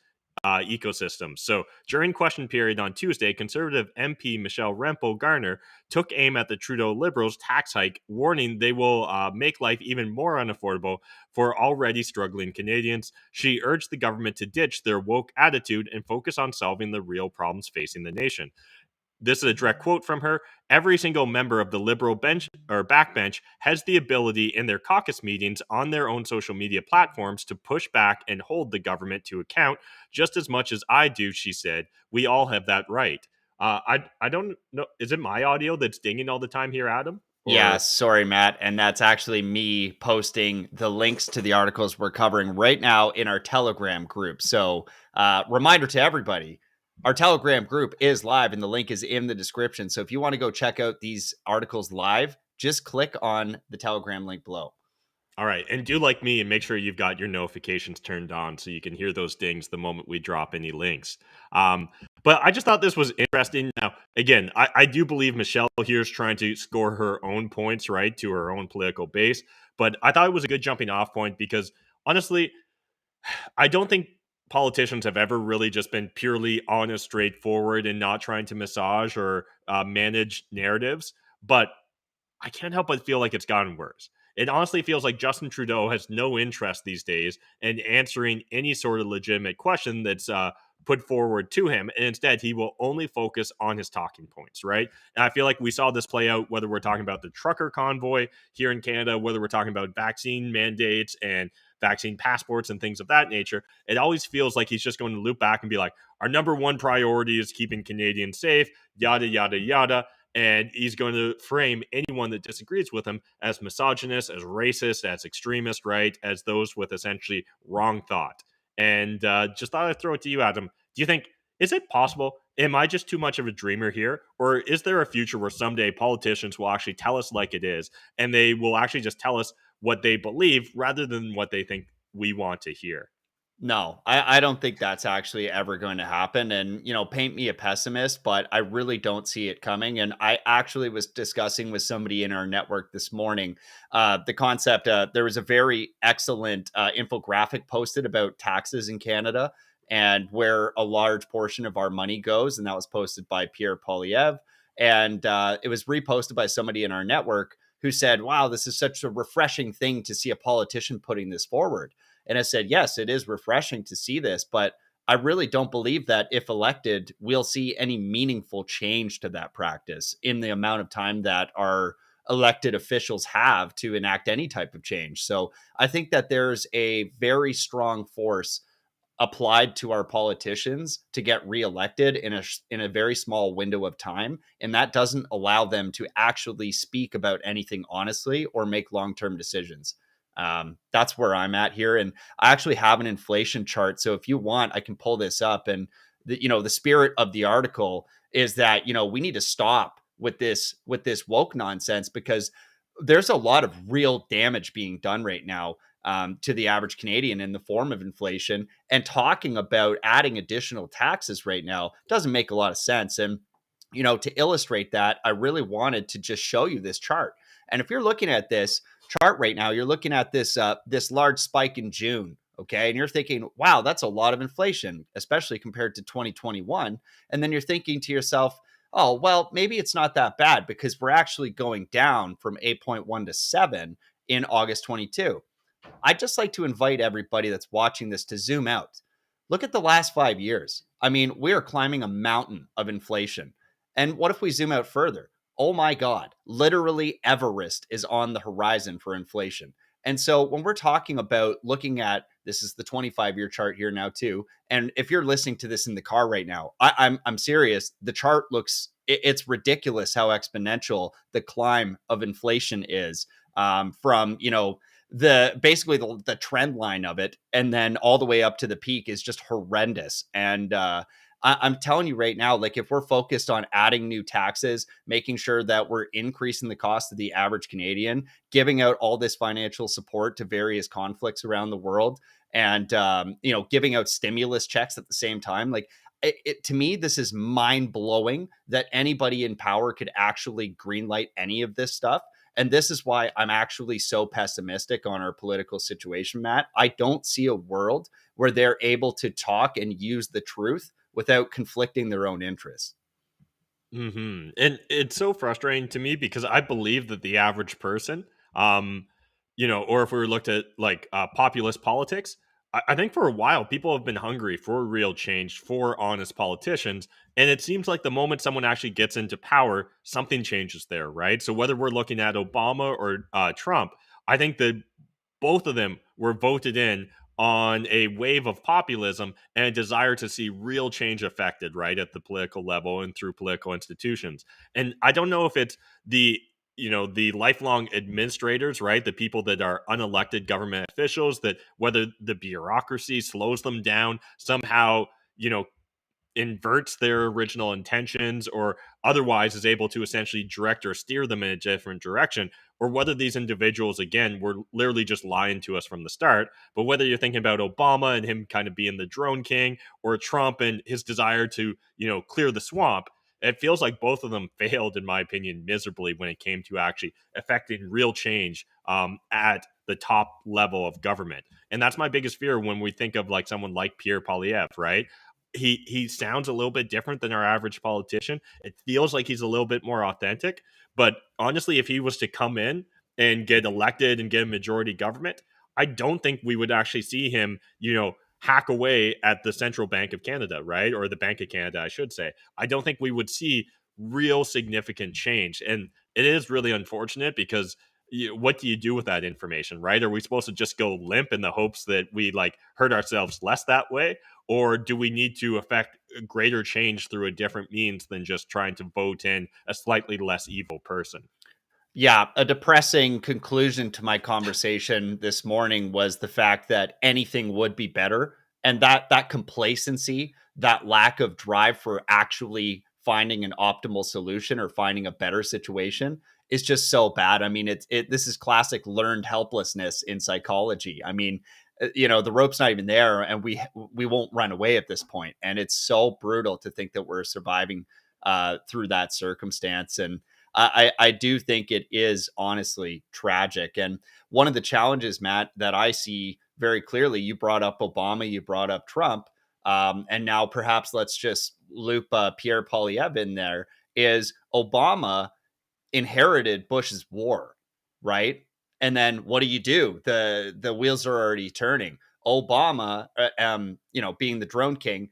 ecosystem. So during question period on Tuesday, Conservative MP Michelle Rempel Garner took aim at the Trudeau Liberals' tax hike, warning they will make life even more unaffordable for already struggling Canadians. She urged the government to ditch their woke attitude and focus on solving the real problems facing the nation. This is a direct quote from her. Every single member of the Liberal bench or backbench has the ability in their caucus meetings on their own social media platforms to push back and hold the government to account just as much as I do, she said. We all have that right. I don't know. Is it my audio that's dinging all the time here, Adam? Yeah, Or sorry, Matt. And that's actually me posting the links to the articles we're covering right now in our Telegram group. So, reminder to everybody, our Telegram group is live and the link is in the description. So, if you want to go check out these articles live, just click on the Telegram link below. All right. And do like me and make sure you've got your notifications turned on so you can hear those dings the moment we drop any links. But I just thought this was interesting. Now, again, I do believe Michelle here is trying to score her own points, right, to her own political base. But I thought it was a good jumping off point because honestly, I don't think politicians have ever really just been purely honest, straightforward, and not trying to massage or manage narratives. But I can't help but feel like it's gotten worse. It honestly feels like Justin Trudeau has no interest these days in answering any sort of legitimate question that's put forward to him. And instead, he will only focus on his talking points, right? And I feel like we saw this play out whether we're talking about the trucker convoy here in Canada, whether we're talking about vaccine mandates and vaccine passports and things of that nature. It always feels like he's just going to loop back and be like, our number one priority is keeping Canadians safe, yada, yada, yada. And he's going to frame anyone that disagrees with him as misogynist, as racist, as extremist, right? As those with essentially wrong thought. And just thought I'd throw it to you, Adam. Do you think, is it possible? Am I just too much of a dreamer here? Or is there a future where someday politicians will actually tell us like it is, and they will actually just tell us what they believe rather than what they think we want to hear? No, I don't think that's actually ever going to happen. And, paint me a pessimist, but I really don't see it coming. And I actually was discussing with somebody in our network this morning the concept. There was a very excellent infographic posted about taxes in Canada and where a large portion of our money goes. And that was posted by Pierre Polyev. And it was reposted by somebody in our network who said, wow, this is such a refreshing thing to see a politician putting this forward. And I said, yes, it is refreshing to see this, but I really don't believe that if elected, we'll see any meaningful change to that practice in the amount of time that our elected officials have to enact any type of change. So I think that there's a very strong force applied to our politicians to get reelected in a very small window of time, and that doesn't allow them to actually speak about anything honestly or make long-term decisions. That's where I'm at here, and I actually have an inflation chart. So if you want, I can pull this up. And the spirit of the article is that we need to stop with this woke nonsense, because there's a lot of real damage being done right now to the average Canadian in the form of inflation, and talking about adding additional taxes right now doesn't make a lot of sense. And, to illustrate that, I really wanted to just show you this chart. And if you're looking at this chart right now, you're looking at this large spike in June. Okay. And you're thinking, wow, that's a lot of inflation, especially compared to 2021. And then you're thinking to yourself, oh, well, maybe it's not that bad because we're actually going down from 8.1 to 7 in August 22. I'd just like to invite everybody that's watching this to zoom out. Look at the last 5 years. I mean, we are climbing a mountain of inflation. And what if we zoom out further? Oh my God, literally Everest is on the horizon for inflation. And so when we're talking about looking at, this is the 25-year chart here now too. And if you're listening to this in the car right now, I'm serious. The chart looks, it's ridiculous how exponential the climb of inflation is from, the trend line of it, and then all the way up to the peak is just horrendous. And I'm telling you right now, like if we're focused on adding new taxes, making sure that we're increasing the cost of the average Canadian, giving out all this financial support to various conflicts around the world, and giving out stimulus checks at the same time, like to me, this is mind blowing that anybody in power could actually greenlight any of this stuff. And this is why I'm actually so pessimistic on our political situation, Matt. I don't see a world where they're able to talk and use the truth without conflicting their own interests. And it's so frustrating to me because I believe that the average person, or if we were looked at like populist politics, I think for a while people have been hungry for real change, for honest politicians. And it seems like the moment someone actually gets into power, something changes there, right? So whether we're looking at Obama or Trump, I think that both of them were voted in on a wave of populism and a desire to see real change affected, right, at the political level and through political institutions. And I don't know if it's the lifelong administrators, right, the people that are unelected government officials, that whether the bureaucracy slows them down somehow, inverts their original intentions or otherwise is able to essentially direct or steer them in a different direction, or whether these individuals again were literally just lying to us from the start. But whether you're thinking about Obama and him kind of being the drone king, or Trump and his desire to clear the swamp, it feels like both of them failed, in my opinion, miserably when it came to actually affecting real change at the top level of government. And that's my biggest fear when we think of like someone like Pierre Poilievre, right? He sounds a little bit different than our average politician. It feels like he's a little bit more authentic. But honestly, if he was to come in and get elected and get a majority government, I don't think we would actually see him, hack away at the Central Bank of Canada, right? Or the Bank of Canada, I should say. I don't think we would see real significant change. And it is really unfortunate because what do you do with that information, right? Are we supposed to just go limp in the hopes that we like hurt ourselves less that way? Or do we need to affect greater change through a different means than just trying to vote in a slightly less evil person? Yeah, a depressing conclusion to my conversation this morning was the fact that anything would be better, and that complacency, that lack of drive for actually finding an optimal solution or finding a better situation is just so bad. I mean, this is classic learned helplessness in psychology. I mean, the rope's not even there, and we won't run away at this point, and it's so brutal to think that we're surviving through that circumstance. And I do think it is honestly tragic. And one of the challenges, Matt, that I see very clearly, you brought up Obama, you brought up Trump, and now perhaps let's just loop Pierre Poilievre in there, is Obama inherited Bush's war, right? And then what do? The wheels are already turning. Obama, being the drone king,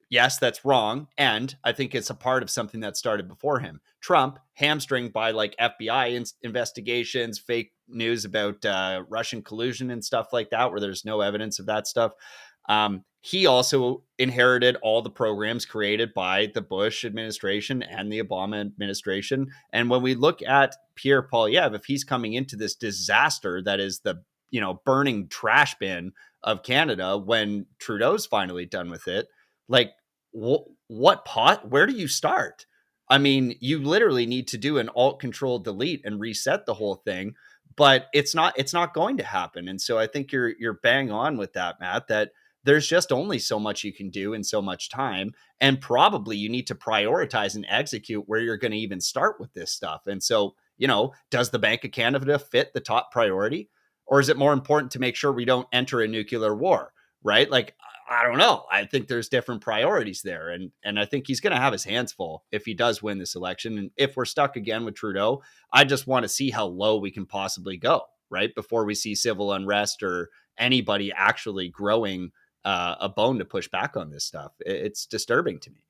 yes, that's wrong. And I think it's a part of something that started before him. Trump, hamstringed by like FBI investigations, fake news about Russian collusion and stuff like that, where there's no evidence of that stuff. He also inherited all the programs created by the Bush administration and the Obama administration. And when we look at Pierre Poilievre, if he's coming into this disaster that is the burning trash bin of Canada when Trudeau's finally done with it, like where do you start? I mean, you literally need to do an alt control delete and reset the whole thing, but it's not going to happen. And so I think you're bang on with that, Matt, that there's just only so much you can do in so much time. And probably you need to prioritize and execute where you're going to even start with this stuff. And so, does the Bank of Canada fit the top priority? Or is it more important to make sure we don't enter a nuclear war, right? Like, I don't know. I think there's different priorities there. And I think he's going to have his hands full if he does win this election. And if we're stuck again with Trudeau, I just want to see how low we can possibly go, right? Before we see civil unrest or anybody actually growing a bone to push back on this stuff. It's disturbing to me.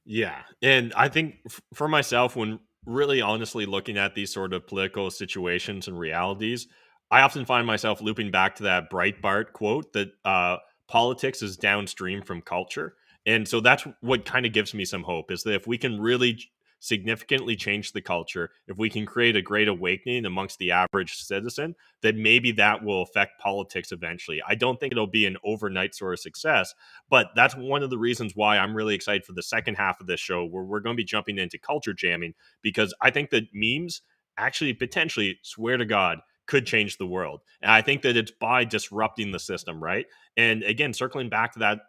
Yeah. And I think for myself, when really honestly looking at these sort of political situations and realities, I often find myself looping back to that Breitbart quote that politics is downstream from culture. And so that's what kind of gives me some hope, is that if we can really significantly change the culture, if we can create a great awakening amongst the average citizen, then maybe that will affect politics eventually. I don't think it'll be an overnight sort of success, but that's one of the reasons why I'm really excited for the second half of this show, where we're going to be jumping into culture jamming, because I think that memes actually potentially, swear to God, could change the world. And I think that it's by disrupting the system, right? And again, circling back to that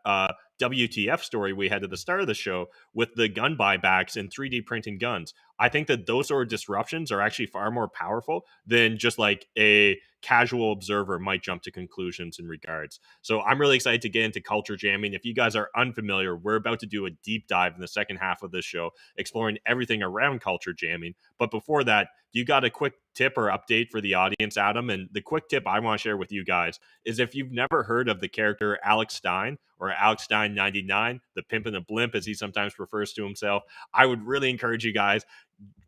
WTF story we had at the start of the show with the gun buybacks and 3D printing guns, I think that those sort of disruptions are actually far more powerful than just like a casual observer might jump to conclusions in regards. So I'm really excited to get into culture jamming. If you guys are unfamiliar, we're about to do a deep dive in the second half of this show, exploring everything around culture jamming. But before that, you got a quick tip or update for the audience, Adam? And the quick tip I want to share with you guys is, if you've never heard of the character Alex Stein, or Alex Stein 99, the pimp and the blimp as he sometimes refers to himself, I would really encourage you guys,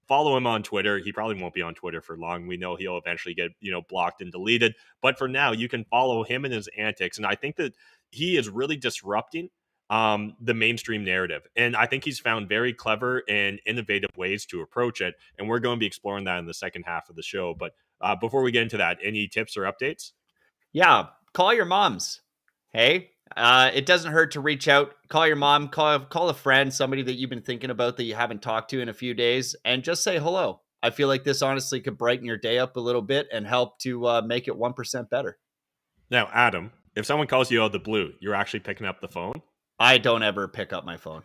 follow him on Twitter. He probably won't be on Twitter for long. We know he'll eventually get, blocked and deleted. But for now, you can follow him and his antics. And I think that he is really disrupting the mainstream narrative. And I think he's found very clever and innovative ways to approach it. And we're going to be exploring that in the second half of the show. But before we get into that, any tips or updates? Yeah, call your moms. Hey, it doesn't hurt to reach out, call your mom, call a friend, somebody that you've been thinking about that you haven't talked to in a few days, and just say hello. I feel like this honestly could brighten your day up a little bit and help to make it 1% better. Now, Adam, if someone calls you out of the blue, you're actually picking up the phone? I don't ever pick up my phone.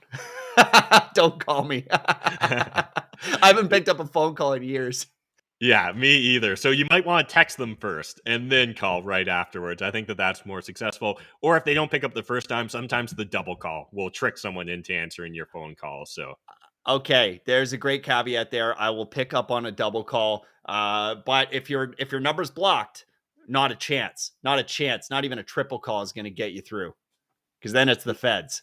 Don't call me. I haven't picked up a phone call in years. Yeah, me either. So you might want to text them first and then call right afterwards. I think that that's more successful. Or if they don't pick up the first time, sometimes the double call will trick someone into answering your phone call. So, okay, there's a great caveat there. I will pick up on a double call. But if your number's blocked, not a chance. Not even a triple call is going to get you through, because then it's the feds.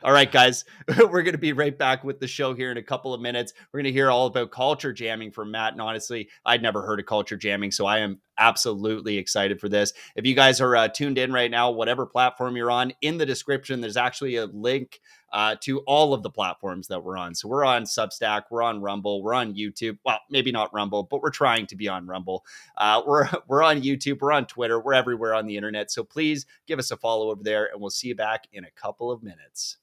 All right, guys, we're going to be right back with the show here in a couple of minutes. We're going to hear all about culture jamming from Matt. And honestly, I'd never heard of culture jamming, so I am absolutely excited for this. If you guys are tuned in right now, whatever platform you're on, in the description, there's actually a link to all of the platforms that we're on. So we're on Substack, we're on Rumble, we're on YouTube. Well, maybe not Rumble, but we're trying to be on Rumble. We're on YouTube, we're on Twitter, we're everywhere on the internet. So please give us a follow over there, and we'll see you back in a couple of minutes.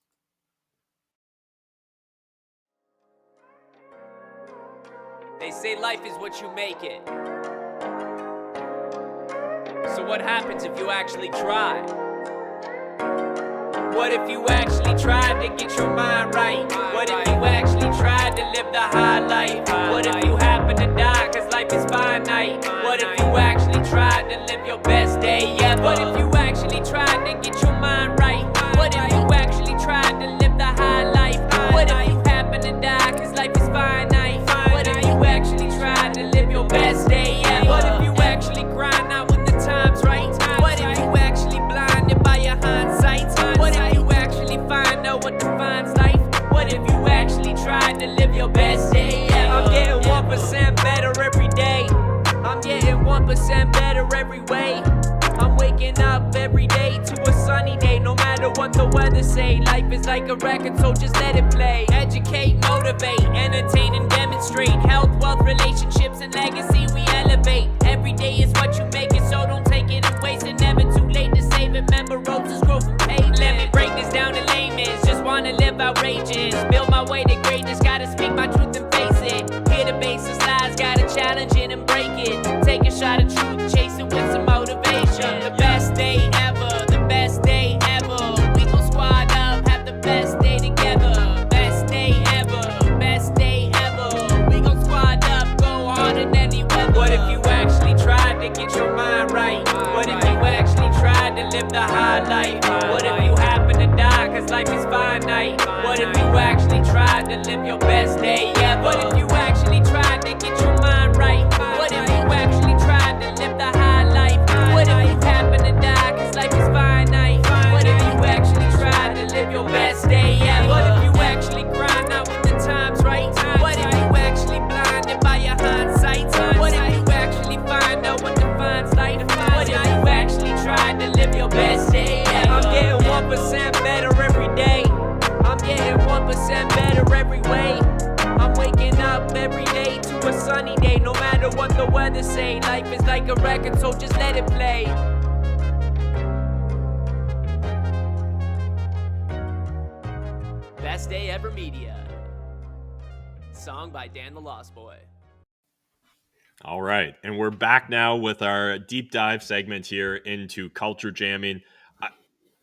They say life is what you make it. So what happens if you actually try? What if you actually tried to get your mind right? What if you actually tried to live the high life? What if you happen to die, cause life is finite? What if you actually tried to live your best day ever? What if you actually tried to get your mind right? What if you actually tried to live the high life? What if you happen to die, cause life is finite? What if you actually tried to live your best day ever? What if you actually grind out when the time's right? What if you actually blinded by your hindsight? What if you actually find out what defines life? What if you actually tried to live your best day ever? I'm getting 1% better every day. I'm getting 1% better every way. I'm waking up every day to a sunny day, no matter what the weather say. Life is like a record, so just let it play. Educate, motivate, entertain and demonstrate. Health, wealth, relationships and legacy we elevate. Every day is what you make it, so don't take it and waste it. Never too late to save it. Remember, roses grow from pavement. Let me break this down in layman's. Just wanna live outrageous, build my way to greatness. Gotta speak my truth and face it. Hear the basis lies, gotta challenge it and break it. Take a shot of truth, chase it with some motivation. The best day ever, the best day ever. We gon' squad up, have the best day together. Best day ever, best day ever. We gon' squad up, go harder than any weather. What if you actually tried to get your mind right? What if you actually tried to live the high life? What if you happen to die, cause life is finite? What if you actually tried to live your best day ever? What if you actually tried to get your mind right? What if you actually tried to live the high life? What if you happen to die, cause life is finite? What if you actually tried to live your best day ever? What if you actually grind out when the time's right? What if you actually blinded by your hindsight? What if you actually find out what defines life? What if you actually tried to live your best day ever? I'm getting 1% better every day. I'm getting 1% better every way. weather say. Life is like a record, so just let it play. Best Day Ever Media. Song by Dan the Lost Boy. All right. And we're back now with our deep dive segment here into culture jamming.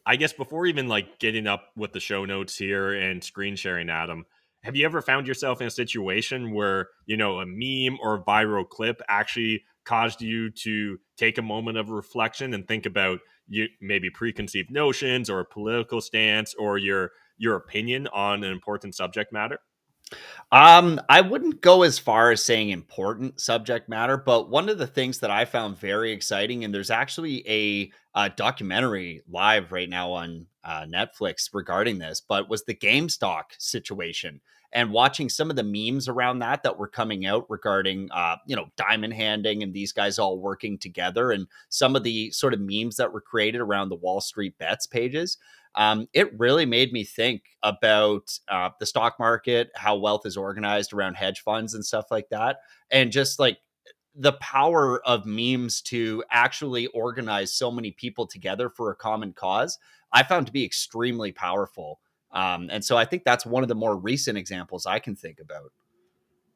I guess before even like getting up with the show notes here and screen sharing, Adam, have you ever found yourself in a situation where, you know, a meme or a viral clip actually caused you to take a moment of reflection and think about you maybe preconceived notions or a political stance or your opinion on an important subject matter? I wouldn't go as far as saying important subject matter, but one of the things that I found very exciting, and there's actually a documentary live right now on Netflix regarding this, but was the GameStop situation. And watching some of the memes around that were coming out regarding, diamond handing and these guys all working together, and some of the sort of memes that were created around the Wall Street Bets pages. It really made me think about the stock market, how wealth is organized around hedge funds and stuff like that. And just like the power of memes to actually organize so many people together for a common cause, I found to be extremely powerful. And so I think that's one of the more recent examples I can think about.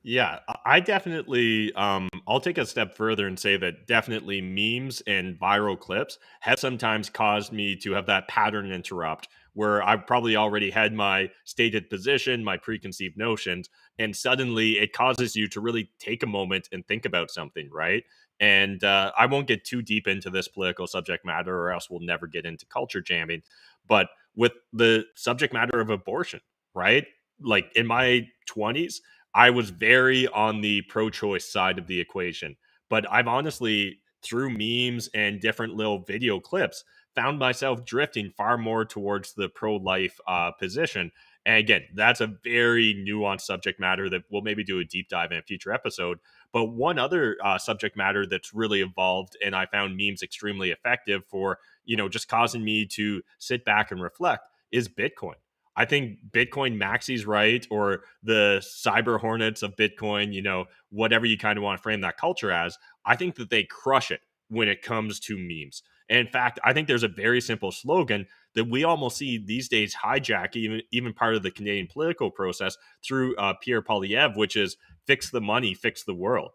Yeah, I definitely I'll take a step further and say that definitely memes and viral clips have sometimes caused me to have that pattern interrupt where I've probably already had my stated position, my preconceived notions, and suddenly it causes you to really take a moment and think about something, right? And I won't get too deep into this political subject matter or else we'll never get into culture jamming. But with the subject matter of abortion, right? Like in my 20s, I was very on the pro-choice side of the equation, but I've honestly, through memes and different little video clips, found myself drifting far more towards the pro-life position. And again, that's a very nuanced subject matter that we'll maybe do a deep dive in a future episode. But one other subject matter that's really evolved, and I found memes extremely effective for, you know, just causing me to sit back and reflect, is Bitcoin. I think Bitcoin maxis, right, or the cyber hornets of Bitcoin, you know, whatever you kind of want to frame that culture as, I think that they crush it when it comes to memes. And in fact, I think there's a very simple slogan that we almost see these days hijack even part of the Canadian political process through Pierre Poilievre, which is fix the money, fix the world.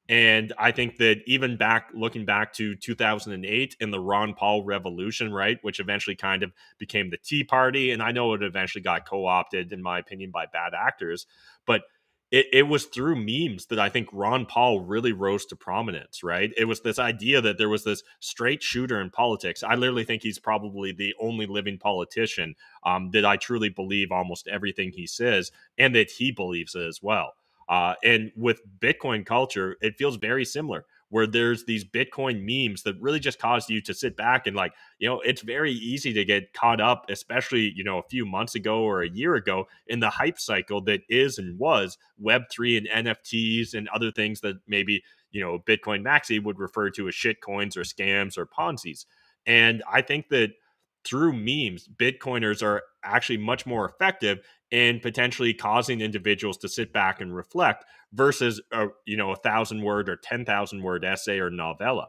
And I think that even looking back to 2008 and the Ron Paul revolution, right, which eventually kind of became the Tea Party. And I know it eventually got co opted, in my opinion, by bad actors. But it was through memes that I think Ron Paul really rose to prominence, right? It was this idea that there was this straight shooter in politics. I literally think he's probably the only living politician that I truly believe almost everything he says and that he believes it as well. And with Bitcoin culture, it feels very similar, where there's these Bitcoin memes that really just cause you to sit back and, like, you know, it's very easy to get caught up, especially, you know, a few months ago or a year ago in the hype cycle that is and was Web3 and NFTs and other things that maybe, you know, Bitcoin Maxi would refer to as shit coins or scams or Ponzi's. And I think that through memes, Bitcoiners are actually much more effective in potentially causing individuals to sit back and reflect versus a, you know, 1,000 word or 10,000 word essay or novella.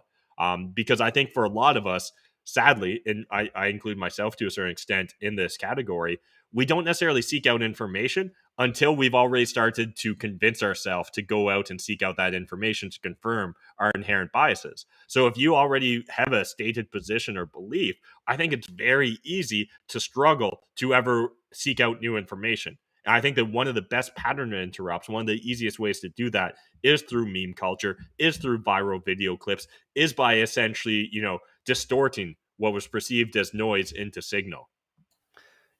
Because I think for a lot of us, sadly, and I include myself to a certain extent in this category, we don't necessarily seek out information until we've already started to convince ourselves to go out and seek out that information to confirm our inherent biases. So if you already have a stated position or belief, I think it's very easy to struggle to ever seek out new information. And I think that one of the best pattern interrupts, one of the easiest ways to do that is through meme culture, is through viral video clips, is by essentially, you know, distorting what was perceived as noise into signal.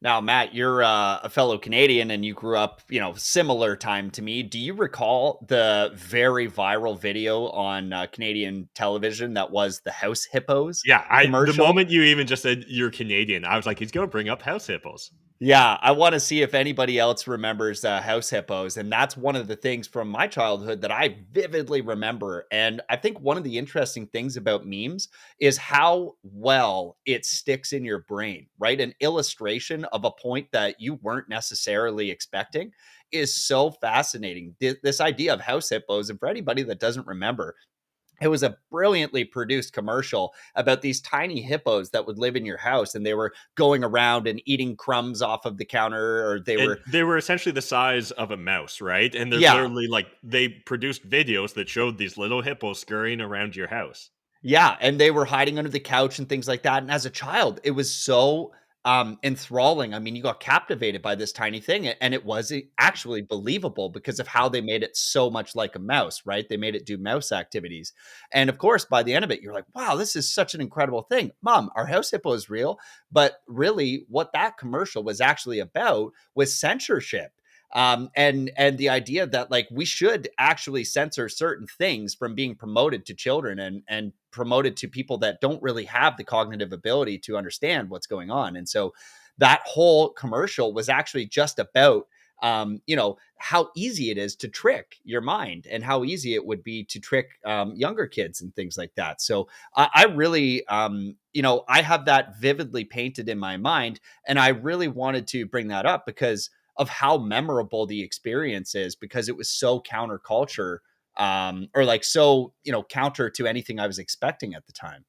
Now, Matt, you're a fellow Canadian and you grew up, similar time to me. Do you recall the very viral video on Canadian television that was the House Hippos Yeah, the commercial? moment you even just said you're Canadian, I was like, he's going to bring up house hippos. Yeah, I want to see if anybody else remembers House Hippos. And that's one of the things from my childhood that I vividly remember. And I think one of the interesting things about memes is how well it sticks in your brain, right? An illustration of a point that you weren't necessarily expecting is so fascinating. This idea of House Hippos, and for anybody that doesn't remember, It was a brilliantly produced commercial about these tiny hippos that would live in your house, and they were going around and eating crumbs off of the counter, or they And were, they were essentially the size of a mouse, right? And there's yeah, literally like they produced videos that showed these little hippos scurrying around your house. yeah, and they were hiding under the couch and things like that, and as a child, it was so, enthralling. I mean, you got captivated by this tiny thing, and it was actually believable because of how they made it so much like a mouse, right? They made it do mouse activities, and, of course, by the end of it, you're like, "Wow, this is such an incredible thing. Mom, our house hippo is real," but really, what that commercial was actually about was censorship. And the idea that, like, we should actually censor certain things from being promoted to children and promoted to people that don't really have the cognitive ability to understand what's going on. And so that whole commercial was actually just about, how easy it is to trick your mind and how easy it would be to trick, younger kids and things like that. So I really, I have that vividly painted in my mind, and I really wanted to bring that up because of how memorable the experience is, because it was so counterculture, or like so, counter to anything I was expecting at the time.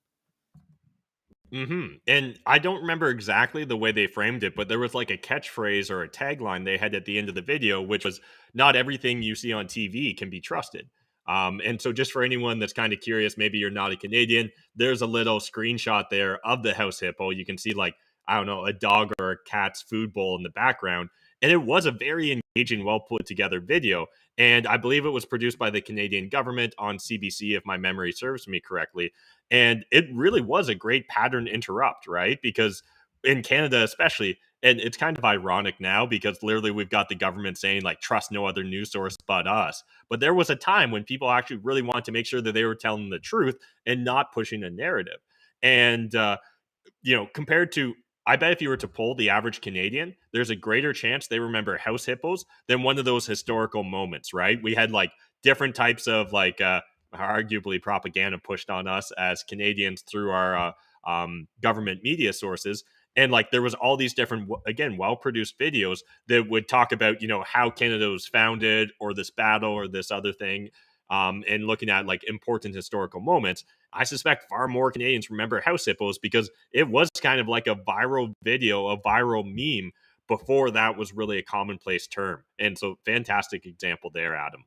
And I don't remember exactly the way they framed it, but there was like a catchphrase or a tagline they had at the end of the video, which was "Not everything you see on TV can be trusted." And so, just for anyone that's kind of curious, maybe you're not a Canadian, there's a little screenshot there of the house hippo. You can see like, I don't know, a dog or a cat's food bowl in the background, and it was a very engaging, well put together video. And I believe it was produced by the Canadian government on CBC, if my memory serves me correctly. And it really was a great pattern interrupt, right? Because in Canada, especially, and it's kind of ironic now because literally we've got the government saying, like, trust no other news source but us. But there was a time when people actually really wanted to make sure that they were telling the truth and not pushing a narrative. And, compared to, I bet if you were to poll the average Canadian, there's a greater chance they remember house hippos than one of those historical moments, right? We had like different types of like, arguably propaganda pushed on us as Canadians through our government media sources. And like there was all these different, again, well produced videos that would talk about, how Canada was founded or this battle or this other thing. And looking at like important historical moments. I suspect far more Canadians remember house hippos because it was kind of like a viral video, a viral meme before that was really a commonplace term. And so, fantastic example there, Adam.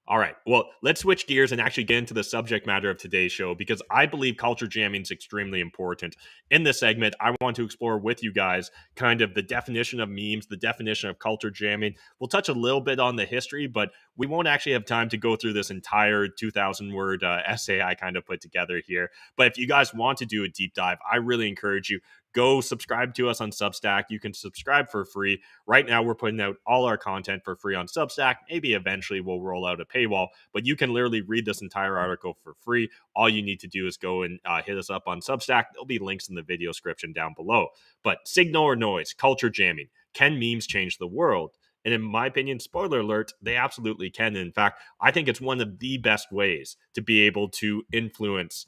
All right. Well, let's switch gears and actually get into the subject matter of today's show because I believe culture jamming is extremely important. In this segment, I want to explore with you guys kind of the definition of memes, the definition of culture jamming. We'll touch a little bit on the history, but we won't actually have time to go through this entire 2,000 word essay I kind of put together here. But if you guys want to do a deep dive, I really encourage you. Go subscribe to us on Substack. You can subscribe for free. Right now, we're putting out all our content for free on Substack. Maybe eventually we'll roll out a paywall, but you can literally read this entire article for free. All you need to do is go and hit us up on Substack. There'll be links in the video description down below. But signal or noise, culture jamming. Can memes change the world? And in my opinion, spoiler alert, they absolutely can. In fact, I think it's one of the best ways to be able to influence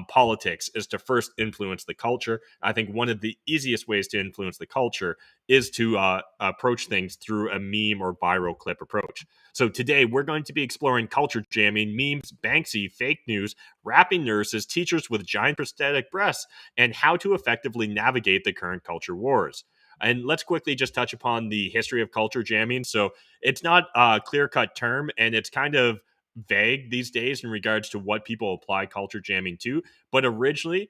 politics is to first influence the culture. I think one of the easiest ways to influence the culture is to approach things through a meme or viral clip approach. So today we're going to be exploring culture jamming, memes, Banksy, fake news, rapping nurses, teachers with giant prosthetic breasts, and how to effectively navigate the current culture wars. And let's quickly just touch upon the history of culture jamming. So it's not a clear-cut term, and it's kind of vague these days in regards to what people apply culture jamming to. But originally,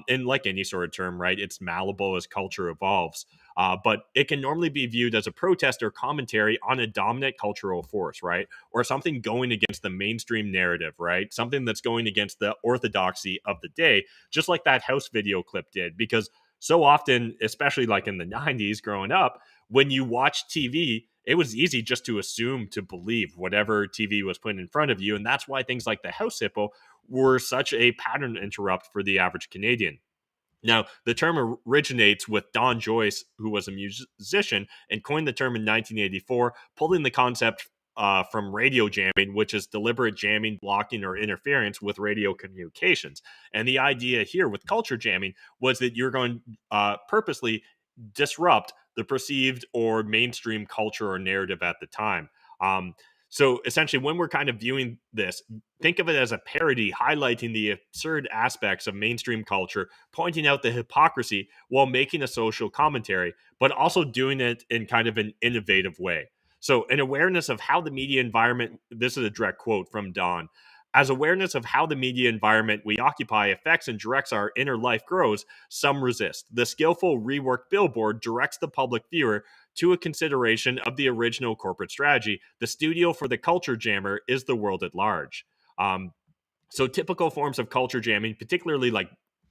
and like any sort of term, right, it's malleable as culture evolves. But it can normally be viewed as a protest or commentary on a dominant cultural force, right? Or something going against the mainstream narrative, right? Something that's going against the orthodoxy of the day, just like that house video clip did. Because so often, especially like in the 90s growing up, when you watch TV, it was easy just to assume to believe whatever TV was put in front of you. And that's why things like the house hippo were such a pattern interrupt for the average Canadian. Now, the term originates with Don Joyce, who was a musician and coined the term in 1984, pulling the concept from radio jamming, which is deliberate jamming, blocking, or interference with radio communications. And the idea here with culture jamming was that you're going purposely disrupt the perceived or mainstream culture or narrative at the time. So essentially, when we're kind of viewing this, think of it as a parody highlighting the absurd aspects of mainstream culture, pointing out the hypocrisy while making a social commentary, but also doing it in kind of an innovative way. So, an awareness of how the media environment, this is a direct quote from Don, as awareness of how the media environment we occupy affects and directs our inner life grows, some resist. The skillful reworked billboard directs the public viewer to a consideration of the original corporate strategy. The studio for the culture jammer is the world at large. Um, so typical forms of culture jamming, particularly like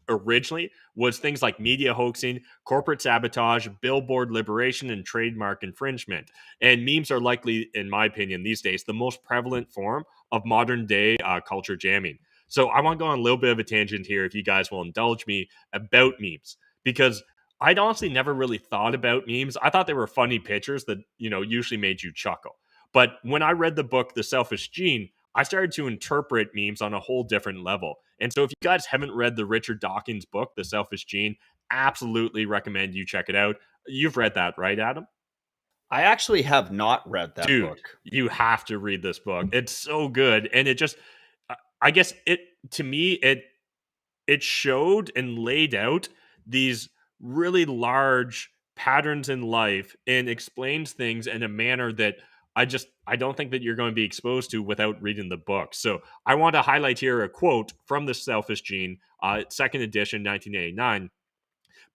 originally, was things like media hoaxing, corporate sabotage, billboard liberation, and trademark infringement. And memes are likely, in my opinion, these days, the most prevalent form of modern day culture jamming. So I want to go on a little bit of a tangent here, if you guys will indulge me, about memes, because I'd honestly never really thought about memes. I thought they were funny pictures that, usually made you chuckle. But when I read the book, The Selfish Gene, I started to interpret memes on a whole different level. And so if you guys haven't read the Richard Dawkins book, The Selfish Gene, absolutely recommend you check it out. You've read that, right, Adam? I actually have not read that Dude, book. you have to read this book. It's so good. And it just, I guess to me, it showed and laid out these really large patterns in life and explains things in a manner that I don't think that you're going to be exposed to without reading the book. So I want to highlight here a quote from The Selfish Gene, second edition, 1989.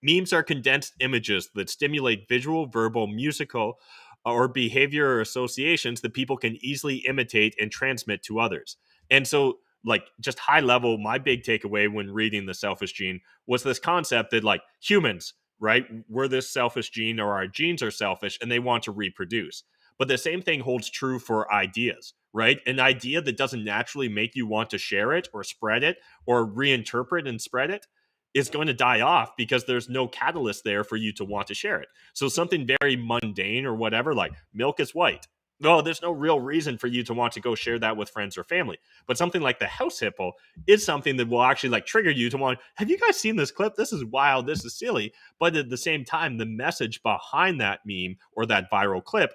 Memes are condensed images that stimulate visual, verbal, musical, or behavior or associations that people can easily imitate and transmit to others. And so, like, just high level, my big takeaway when reading The Selfish Gene was this concept that, like, humans, right, we're this selfish gene, or our genes are selfish and they want to reproduce. But the same thing holds true for ideas, right? An idea that doesn't naturally make you want to share it or spread it or reinterpret and spread it is going to die off because there's no catalyst there for you to want to share it. So something very mundane or whatever, like milk is white. No, there's no real reason for you to want to go share that with friends or family. But something like the house hippo is something that will actually like trigger you to want, have you guys seen this clip? This is wild. This is silly. But at the same time, the message behind that meme or that viral clip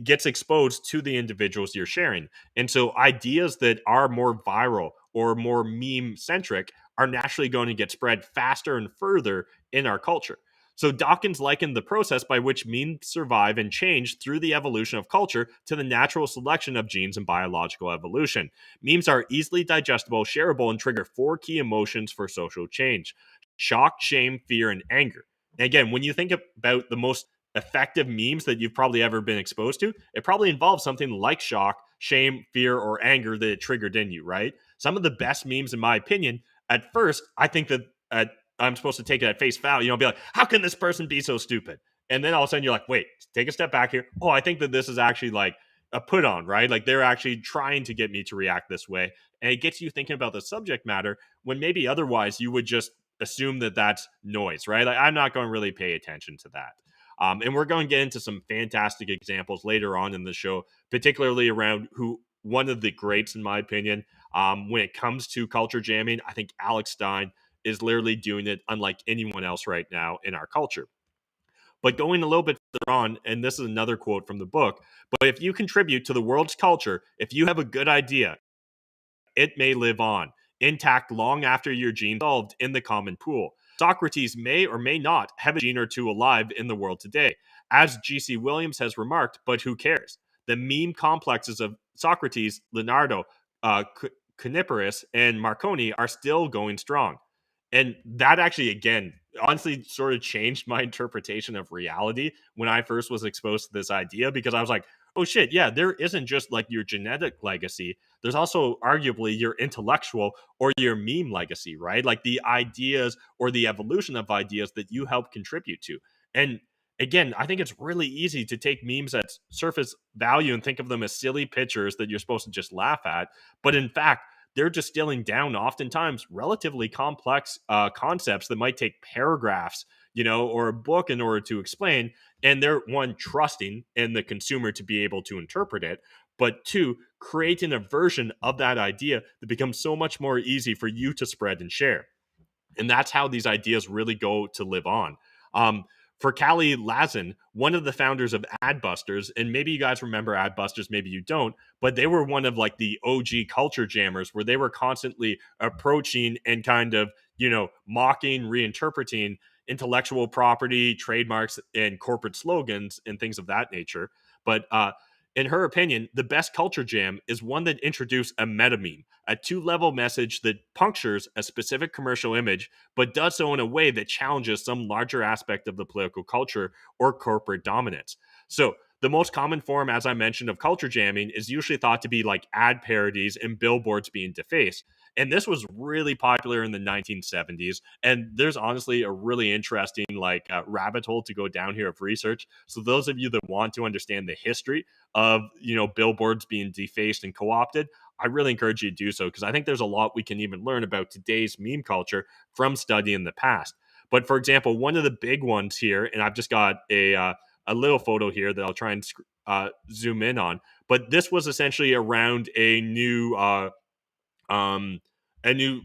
gets exposed to the individuals you're sharing. And so ideas that are more viral or more meme centric are naturally going to get spread faster and further in our culture. So Dawkins likened the process by which memes survive and change through the evolution of culture to the natural selection of genes and biological evolution. Memes are easily digestible, shareable, and trigger 4 key emotions for social change: shock, shame, fear, and anger. And again, when you think about the most effective memes that you've probably ever been exposed to, it probably involves something like shock, shame, fear, or anger that it triggered in you, right? Some of the best memes, in my opinion, at first, I think that I'm supposed to take it at face value, be like, how can this person be so stupid? And then all of a sudden you're like, wait, take a step back here. Oh, I think that this is actually like a put on, right? Like they're actually trying to get me to react this way. And it gets you thinking about the subject matter when maybe otherwise you would just assume that that's noise, right? Like I'm not going to really pay attention to that. And we're going to get into some fantastic examples later on in the show, particularly around who one of the greats, in my opinion, when it comes to culture jamming. I think Alex Stein is literally doing it unlike anyone else right now in our culture. But going a little bit further on, and this is another quote from the book, but if you contribute to the world's culture, if you have a good idea, it may live on, intact long after your gene evolved in the common pool. Socrates may or may not have a gene or two alive in the world today. As G.C. Williams has remarked, but who cares? The meme complexes of Socrates, Leonardo, Cuniparus, and Marconi are still going strong. And that actually, again, honestly sort of changed my interpretation of reality when I first was exposed to this idea, because I was like, oh shit, yeah, there isn't just like your genetic legacy. There's also arguably your intellectual or your meme legacy, right? Like the ideas or the evolution of ideas that you help contribute to. And again, I think it's really easy to take memes at surface value and think of them as silly pictures that you're supposed to just laugh at. But in fact, they're distilling down oftentimes relatively complex concepts that might take paragraphs, or a book in order to explain. And they're, one, trusting in the consumer to be able to interpret it, but two, creating a version of that idea that becomes so much more easy for you to spread and share. And that's how these ideas really go to live on. for Callie Lazin, one of the founders of Adbusters, and maybe you guys remember Adbusters, maybe you don't, but they were one of like the OG culture jammers where they were constantly approaching and kind of, mocking, reinterpreting intellectual property, trademarks, and corporate slogans and things of that nature. But in her opinion, the best culture jam is one that introduced a meta meme, a two-level message that punctures a specific commercial image, but does so in a way that challenges some larger aspect of the political culture or corporate dominance. So the most common form, as I mentioned, of culture jamming is usually thought to be like ad parodies and billboards being defaced. And this was really popular in the 1970s. And there's honestly a really interesting rabbit hole to go down here of research. So those of you that want to understand the history of billboards being defaced and co-opted, I really encourage you to do so, because I think there's a lot we can even learn about today's meme culture from studying the past. But for example, one of the big ones here, and I've just got a little photo here that I'll try and zoom in on. But this was essentially around a new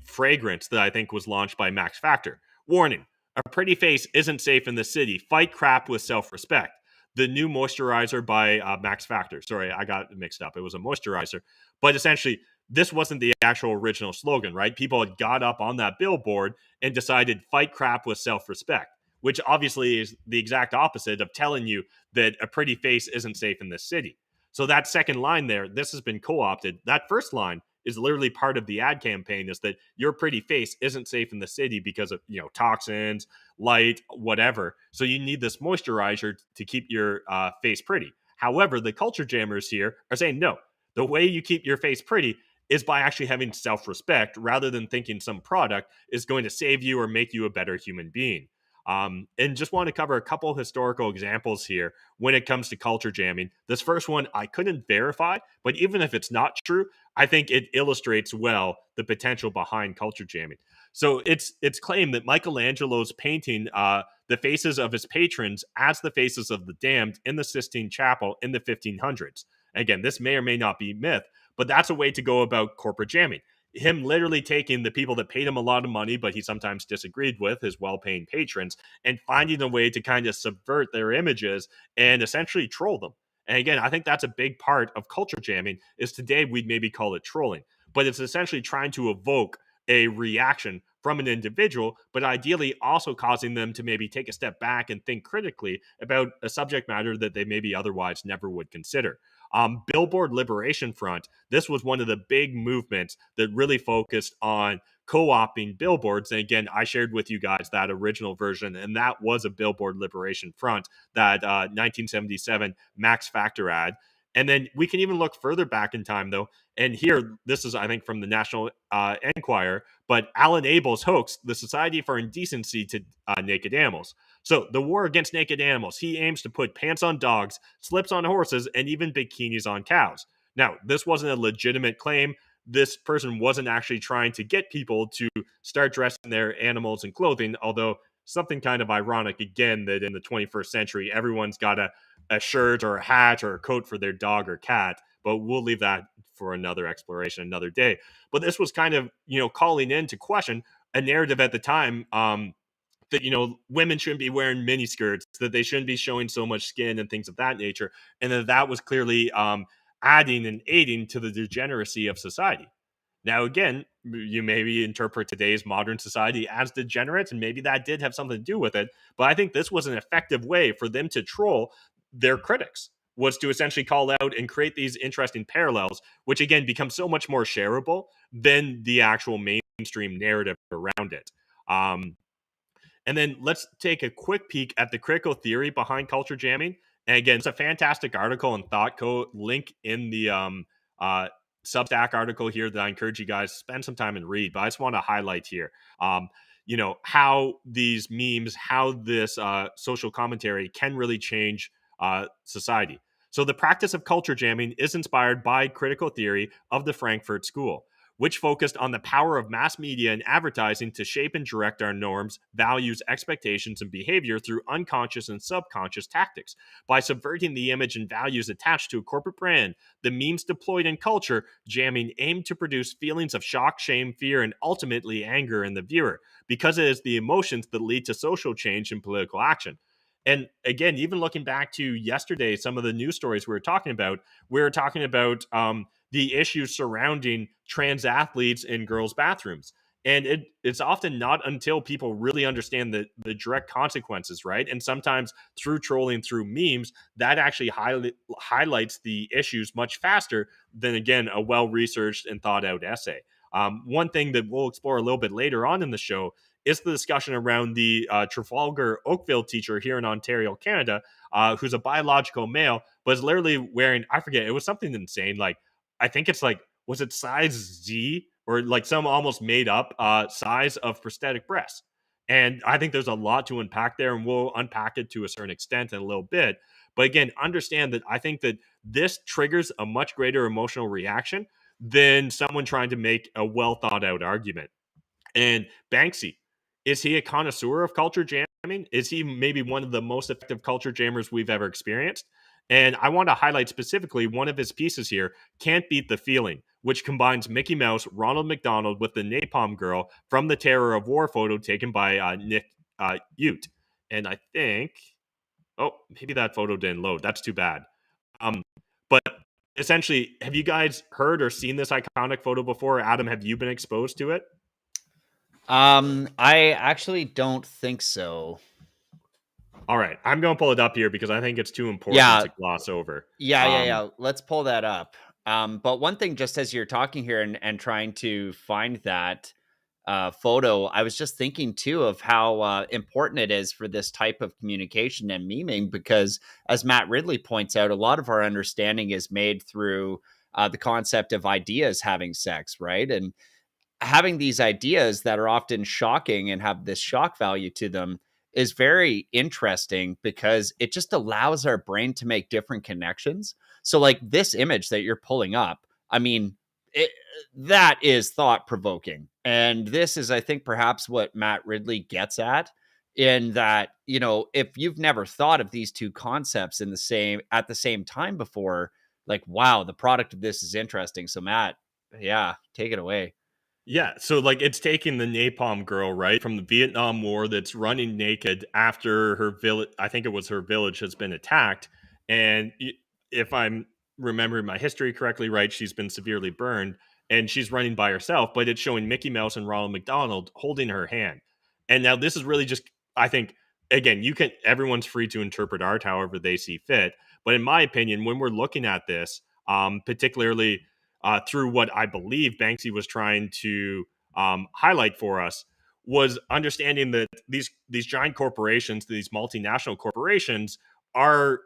fragrance that I think was launched by Max Factor. Warning: a pretty face isn't safe in the city. Fight crap with self-respect. The new moisturizer by Max Factor. Sorry, I got it mixed up. It was a moisturizer. But essentially, this wasn't the actual original slogan, right? People had got up on that billboard and decided fight crap with self-respect, which obviously is the exact opposite of telling you that a pretty face isn't safe in the city. So that second line there, this has been co-opted. That first line is literally part of the ad campaign, is that your pretty face isn't safe in the city because of, toxins, light, whatever. So you need this moisturizer to keep your face pretty. However, the culture jammers here are saying, no, the way you keep your face pretty is by actually having self-respect, rather than thinking some product is going to save you or make you a better human being. And just want to cover a couple historical examples here when it comes to culture jamming. This first one I couldn't verify, but even if it's not true, I think it illustrates well the potential behind culture jamming. So it's claimed that Michelangelo's painting the faces of his patrons as the faces of the damned in the Sistine Chapel in the 1500s. Again, this may or may not be myth, but that's a way to go about corporate jamming. Him literally taking the people that paid him a lot of money, but he sometimes disagreed with, his well-paying patrons, and finding a way to kind of subvert their images and essentially troll them. And again, I think that's a big part of culture jamming, is today we'd maybe call it trolling, but it's essentially trying to evoke a reaction from an individual, but ideally also causing them to maybe take a step back and think critically about a subject matter that they maybe otherwise never would consider. Billboard Liberation Front, this was one of the big movements that really focused on co-opting billboards. And again, I shared with you guys that original version, and that was a Billboard Liberation Front, that 1977 Max Factor ad. And then we can even look further back in time, though. And here, this is, I think, from the National Enquirer, but Alan Abel's hoax, the Society for Indecency to Naked Animals. So the war against naked animals, he aims to put pants on dogs, slips on horses, and even bikinis on cows. Now, this wasn't a legitimate claim. This person wasn't actually trying to get people to start dressing their animals in clothing, although something kind of ironic, again, that in the 21st century, everyone's got a shirt or a hat or a coat for their dog or cat. But we'll leave that for another exploration another day. But this was kind of, calling in to question a narrative at the time, that women shouldn't be wearing miniskirts, that they shouldn't be showing so much skin and things of that nature, and that was clearly adding and aiding to the degeneracy of society. Now, again, you maybe interpret today's modern society as degenerate, and maybe that did have something to do with it. But I think this was an effective way for them to troll their critics, was to essentially call out and create these interesting parallels, which again become so much more shareable than the actual mainstream narrative around it. And then let's take a quick peek at the critical theory behind culture jamming. And again, it's a fantastic article and thought code link in the Substack article here that I encourage you guys to spend some time and read. But I just want to highlight here, how these memes, how this social commentary can really change society. So the practice of culture jamming is inspired by critical theory of the Frankfurt School, which focused on the power of mass media and advertising to shape and direct our norms, values, expectations, and behavior through unconscious and subconscious tactics. By subverting the image and values attached to a corporate brand, the memes deployed in culture jamming aim to produce feelings of shock, shame, fear, and ultimately anger in the viewer, because it is the emotions that lead to social change and political action. And again, even looking back to yesterday, some of the news stories we were talking about the issues surrounding trans athletes in girls' bathrooms. And it's often not until people really understand the direct consequences, right? And sometimes through trolling, through memes, that actually highlights the issues much faster than, again, a well researched and thought out essay. One thing that we'll explore a little bit later on in the show is the discussion around the Trafalgar Oakville teacher here in Ontario, Canada, who's a biological male, but is literally wearing, I forget, it was something insane. Like, I think it's like, was it size Z or like some almost made up size of prosthetic breasts? And I think there's a lot to unpack there, and we'll unpack it to a certain extent in a little bit. But again, understand that I think that this triggers a much greater emotional reaction than someone trying to make a well thought out argument. And Banksy, is he a connoisseur of culture jamming? Is he maybe one of the most effective culture jammers we've ever experienced? And I want to highlight specifically one of his pieces here, Can't Beat the Feeling, which combines Mickey Mouse, Ronald McDonald with the Napalm Girl from the Terror of War photo taken by Nick Ute. And I think, oh, maybe that photo didn't load. That's too bad. But essentially, have you guys heard or seen this iconic photo before? Adam, have you been exposed to it? I actually don't think so. All right, I'm going to pull it up here because I think it's too important Yeah. to gloss over. Yeah. Let's pull that up. But one thing, just as you're talking here and trying to find that photo, I was just thinking too of how important it is for this type of communication and memeing, because as Matt Ridley points out, a lot of our understanding is made through the concept of ideas having sex, right? And having these ideas that are often shocking and have this shock value to them is very interesting because it just allows our brain to make different connections. So like this image that you're pulling up, I mean, that is thought provoking. And this is, I think, perhaps what Matt Ridley gets at, in that, you know, if you've never thought of these two concepts at the same time before, like, wow, the product of this is interesting. So Matt, yeah, take it away. Yeah, so like it's taking the Napalm Girl, right, from the Vietnam War that's running naked after her village, I think it was her village, has been attacked. And if I'm remembering my history correctly, right, she's been severely burned and she's running by herself, but it's showing Mickey Mouse and Ronald McDonald holding her hand. And now this is really just, I think, again, everyone's free to interpret art however they see fit. But in my opinion, when we're looking at this, particularly through what I believe Banksy was trying to highlight for us, was understanding that these giant corporations, these multinational corporations, are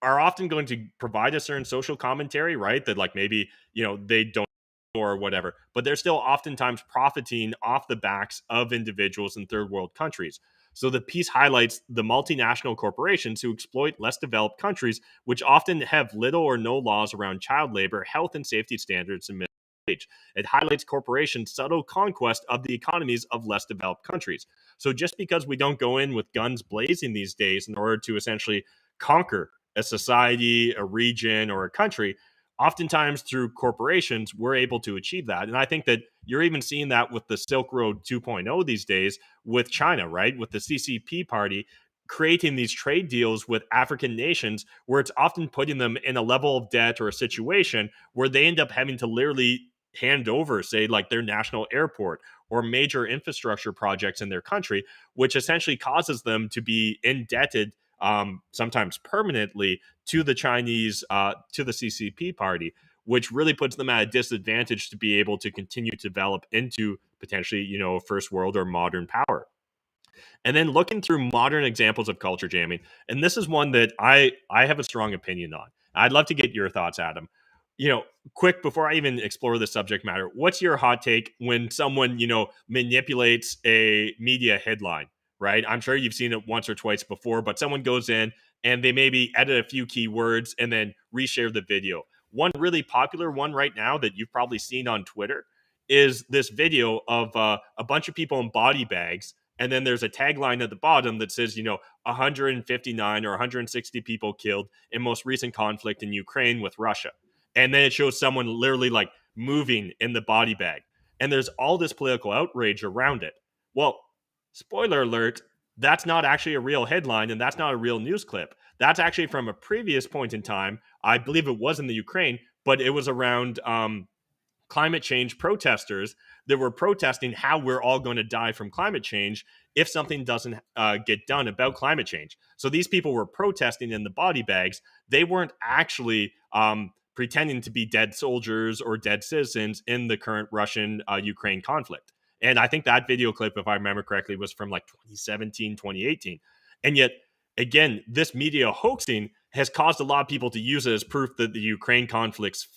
often going to provide a certain social commentary, right? That like maybe they don't or whatever, but they're still oftentimes profiting off the backs of individuals in third world countries. So the piece highlights the multinational corporations who exploit less developed countries, which often have little or no laws around child labor, health and safety standards, and minimum wage. It highlights corporations' subtle conquest of the economies of less developed countries. So just because we don't go in with guns blazing these days in order to essentially conquer a society, a region, or a country, oftentimes through corporations, we're able to achieve that. And I think that you're even seeing that with the Silk Road 2.0 these days with China, right? With the CCP party creating these trade deals with African nations where it's often putting them in a level of debt or a situation where they end up having to literally hand over, say, like their national airport or major infrastructure projects in their country, which essentially causes them to be indebted sometimes permanently to the Chinese, to the CCP party, which really puts them at a disadvantage to be able to continue to develop into potentially, a first world or modern power. And then looking through modern examples of culture jamming, and this is one that I have a strong opinion on. I'd love to get your thoughts, Adam. Quick before I even explore the subject matter, what's your hot take when someone, manipulates a media headline, right? I'm sure you've seen it once or twice before, but someone goes in and they maybe edit a few keywords and then reshare the video. One really popular one right now that you've probably seen on Twitter is this video of a bunch of people in body bags. And then there's a tagline at the bottom that says, 159 or 160 people killed in most recent conflict in Ukraine with Russia. And then it shows someone literally like moving in the body bag. And there's all this political outrage around it. Well, spoiler alert, that's not actually a real headline and that's not a real news clip. That's actually from a previous point in time. I believe it was in the Ukraine, but it was around climate change protesters that were protesting how we're all going to die from climate change if something doesn't get done about climate change. So these people were protesting in the body bags. They weren't actually pretending to be dead soldiers or dead citizens in the current Russian Ukraine conflict. And I think that video clip, if I remember correctly, was from like 2017, 2018. And yet, again, this media hoaxing has caused a lot of people to use it as proof that the Ukraine conflict's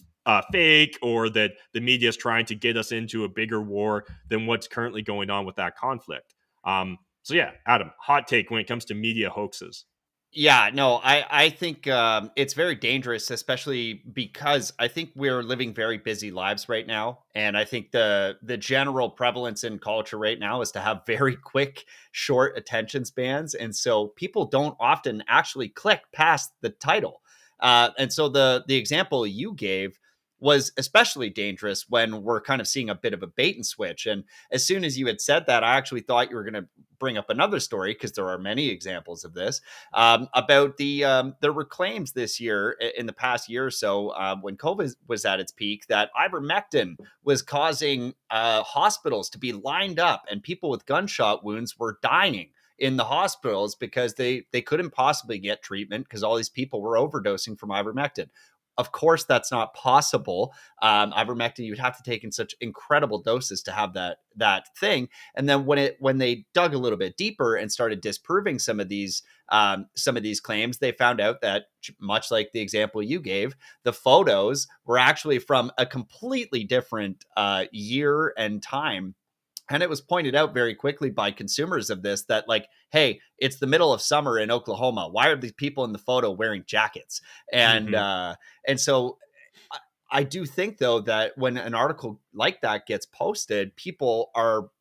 fake, or that the media is trying to get us into a bigger war than what's currently going on with that conflict. So yeah, Adam, hot take when it comes to media hoaxes. Yeah, no, I think it's very dangerous, especially because I think we're living very busy lives right now, and I think the general prevalence in culture right now is to have very quick, short attention spans, and so people don't often actually click past the title. And so the example you gave was especially dangerous when we're kind of seeing a bit of a bait and switch. And as soon as you had said that, I actually thought you were going to bring up another story, because there are many examples of this, about the reclaims this year, in the past year or so, when COVID was at its peak, that ivermectin was causing hospitals to be lined up, and people with gunshot wounds were dying in the hospitals because they couldn't possibly get treatment because all these people were overdosing from ivermectin. Of course, that's not possible. Ivermectin, you'd have to take in such incredible doses to have that thing. And then when they dug a little bit deeper and started disproving some of these claims, they found out that, much like the example you gave, the photos were actually from a completely different year and time. And it was pointed out very quickly by consumers of this that, like, hey, it's the middle of summer in Oklahoma. Why are these people in the photo wearing jackets? And Mm-hmm. and so I do think, though, that when an article like that gets posted, people are,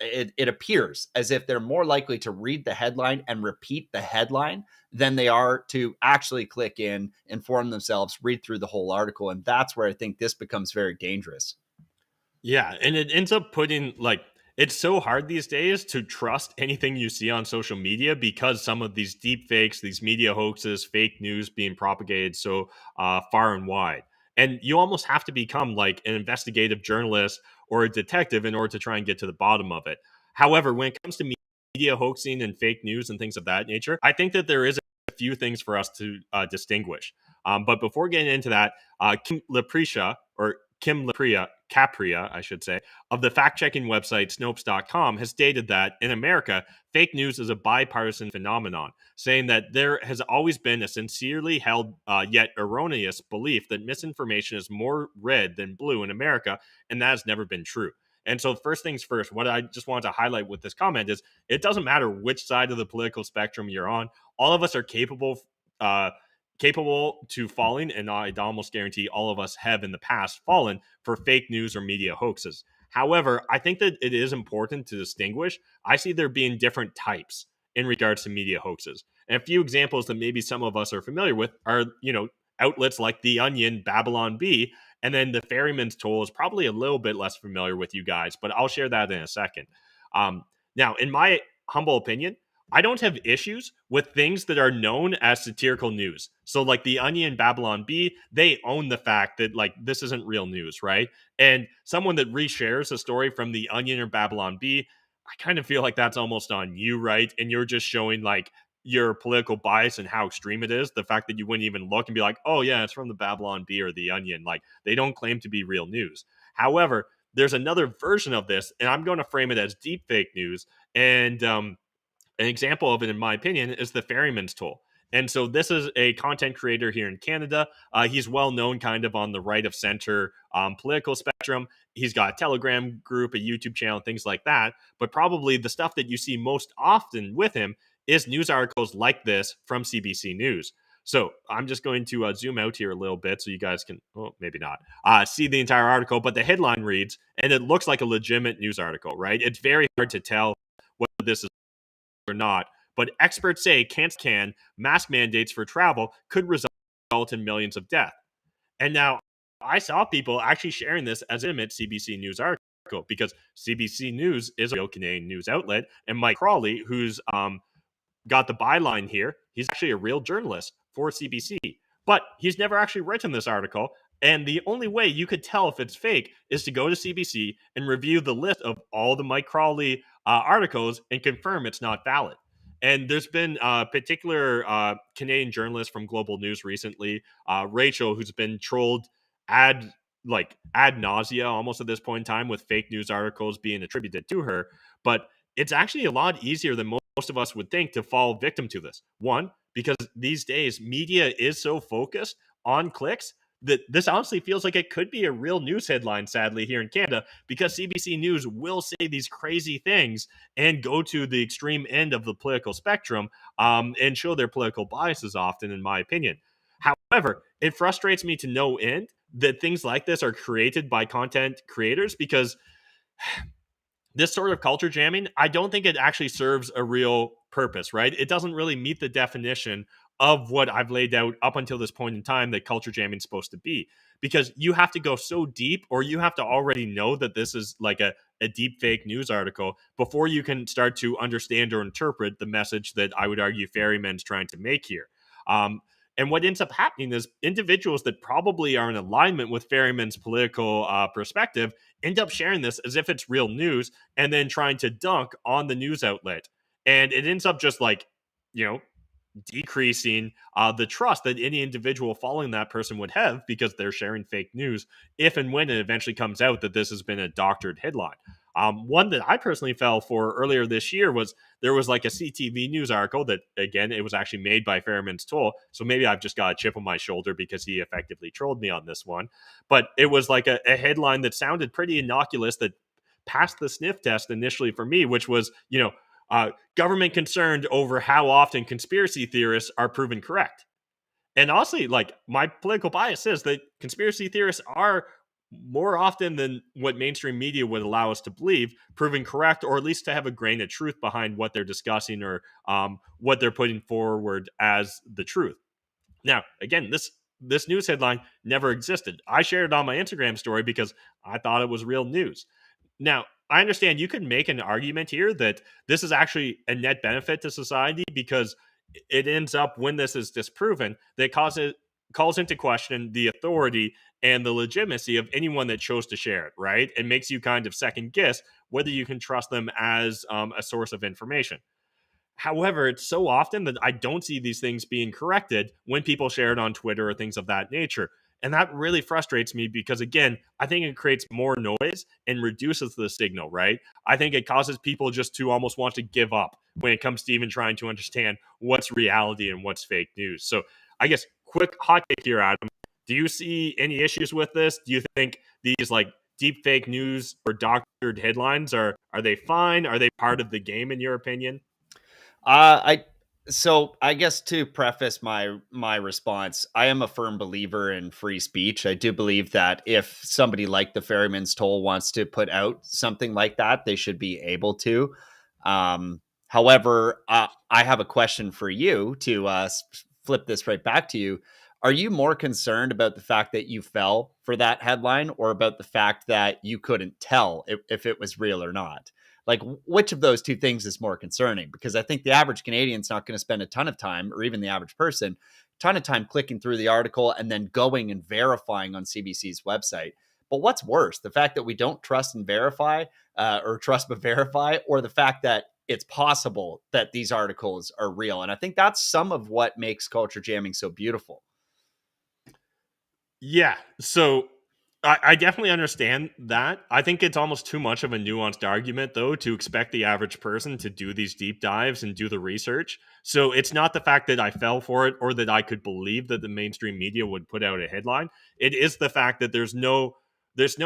it appears as if they're more likely to read the headline and repeat the headline than they are to actually click in, inform themselves, read through the whole article. And that's where I think this becomes very dangerous. Yeah, and it ends up putting like, it's so hard these days to trust anything you see on social media because some of these deep fakes, these media hoaxes, fake news being propagated so far and wide. And you almost have to become like an investigative journalist or a detective in order to try and get to the bottom of it. However, when it comes to media hoaxing and fake news and things of that nature, I think that there is a few things for us to distinguish. But before getting into that, Kim Capria, I should say, of the fact checking website Snopes.com has stated that in America, fake news is a bipartisan phenomenon, saying that there has always been a sincerely held yet erroneous belief that misinformation is more red than blue in America, and that has never been true. And so, first things first, what I just wanted to highlight with this comment is it doesn't matter which side of the political spectrum you're on, all of us are uh, capable to falling, and I'd almost guarantee all of us have in the past fallen for fake news or media hoaxes. However, I think that it is important to distinguish. I see there being different types in regards to media hoaxes. And a few examples that maybe some of us are familiar with are, outlets like The Onion, Babylon Bee, and then the Ferryman's Toll is probably a little bit less familiar with you guys, but I'll share that in a second. Now, in my humble opinion, I don't have issues with things that are known as satirical news. So, like The Onion, Babylon Bee, they own the fact that, like, this isn't real news, right? And someone that reshares a story from The Onion or Babylon Bee, I kind of feel like that's almost on you, right? And you're just showing, like, your political bias and how extreme it is. The fact that you wouldn't even look and be like, oh, yeah, it's from the Babylon Bee or The Onion. Like, they don't claim to be real news. However, there's another version of this, and I'm going to frame it as deep fake news. And an example of it, in my opinion, is the Ferryman's Toll. And so this is a content creator here in Canada. He's well known kind of on the right of center political spectrum. He's got a Telegram group, a YouTube channel, things like that. But probably the stuff that you see most often with him is news articles like this from CBC News. So I'm just going to zoom out here a little bit so you guys can, well, maybe not, see the entire article. But the headline reads, and it looks like a legitimate news article, right? It's very hard to tell whether this is or not, but experts say can mask mandates for travel could result in millions of deaths. And now I saw people actually sharing this as a legitimate CBC News article. because CBC News is a real Canadian news outlet, and Mike Crawley, who's got the byline here, he's actually a real journalist for CBC, but he's never actually written this article. And the only way you could tell if it's fake is to go to CBC and review the list of all the Mike Crawley articles and confirm it's not valid. And there's been a particular Canadian journalist from Global News recently, Rachel, who's been trolled ad nausea almost at this point in time with fake news articles being attributed to her. But it's actually a lot easier than most of us would think to fall victim to this. One, because these days media is so focused on clicks that this honestly feels like it could be a real news headline, sadly, here in Canada, because CBC News will say these crazy things and go to the extreme end of the political spectrum and show their political biases often, in my opinion. However, it frustrates me to no end that things like this are created by content creators, because this sort of culture jamming, I don't think it actually serves a real purpose, right? It doesn't really meet the definition of what I've laid out up until this point in time that culture jamming is supposed to be. Because you have to go so deep, or you have to already know that this is like a deep fake news article before you can start to understand or interpret the message that I would argue Ferryman's trying to make here. And what ends up happening is individuals that probably are in alignment with Ferryman's political perspective end up sharing this as if it's real news and then trying to dunk on the news outlet. And it ends up just like, decreasing the trust that any individual following that person would have, because they're sharing fake news if and when it eventually comes out that this has been a doctored headline. One that I personally fell for earlier this year was there was like a CTV News article that, again, it was actually made by Ferryman's Toll. So maybe I've just got a chip on my shoulder because he effectively trolled me on this one. But it was like a headline that sounded pretty innocuous that passed the sniff test initially for me, which was, government concerned over how often conspiracy theorists are proven correct. And honestly, like, my political bias says that conspiracy theorists are more often than what mainstream media would allow us to believe proven correct, or at least to have a grain of truth behind what they're discussing or what they're putting forward as the truth. Now, again, this news headline never existed. I shared it on my Instagram story because I thought it was real news. Now, I understand you could make an argument here that this is actually a net benefit to society, because it ends up, when this is disproven, that calls into question the authority and the legitimacy of anyone that chose to share it, right? It makes you kind of second guess whether you can trust them as a source of information. However, it's so often that I don't see these things being corrected when people share it on Twitter or things of that nature. And that really frustrates me because, again, I think it creates more noise and reduces the signal, right? I think it causes people just to almost want to give up when it comes to even trying to understand what's reality and what's fake news. So I guess quick hot take here, Adam. Do you see any issues with this? Do you think these like deep fake news or doctored headlines are they fine? Are they part of the game in your opinion? I guess to preface my response, I am a firm believer in free speech. I do believe that if somebody like the Ferryman's Toll wants to put out something like that, they should be able to. However, I have a question for you to flip this right back to you. Are you more concerned about the fact that you fell for that headline, or about the fact that you couldn't tell if it was real or not? Like, which of those two things is more concerning? Because I think the average Canadian's not going to spend a ton of time, or even the average person, ton of time clicking through the article and then going and verifying on CBC's website. But what's worse, the fact that we don't trust and verify, or trust but verify, or the fact that it's possible that these articles are real? And I think that's some of what makes culture jamming so beautiful. Yeah. So I definitely understand that. I think it's almost too much of a nuanced argument, though, to expect the average person to do these deep dives and do the research. So it's not the fact that I fell for it or that I could believe that the mainstream media would put out a headline. It is the fact that there's no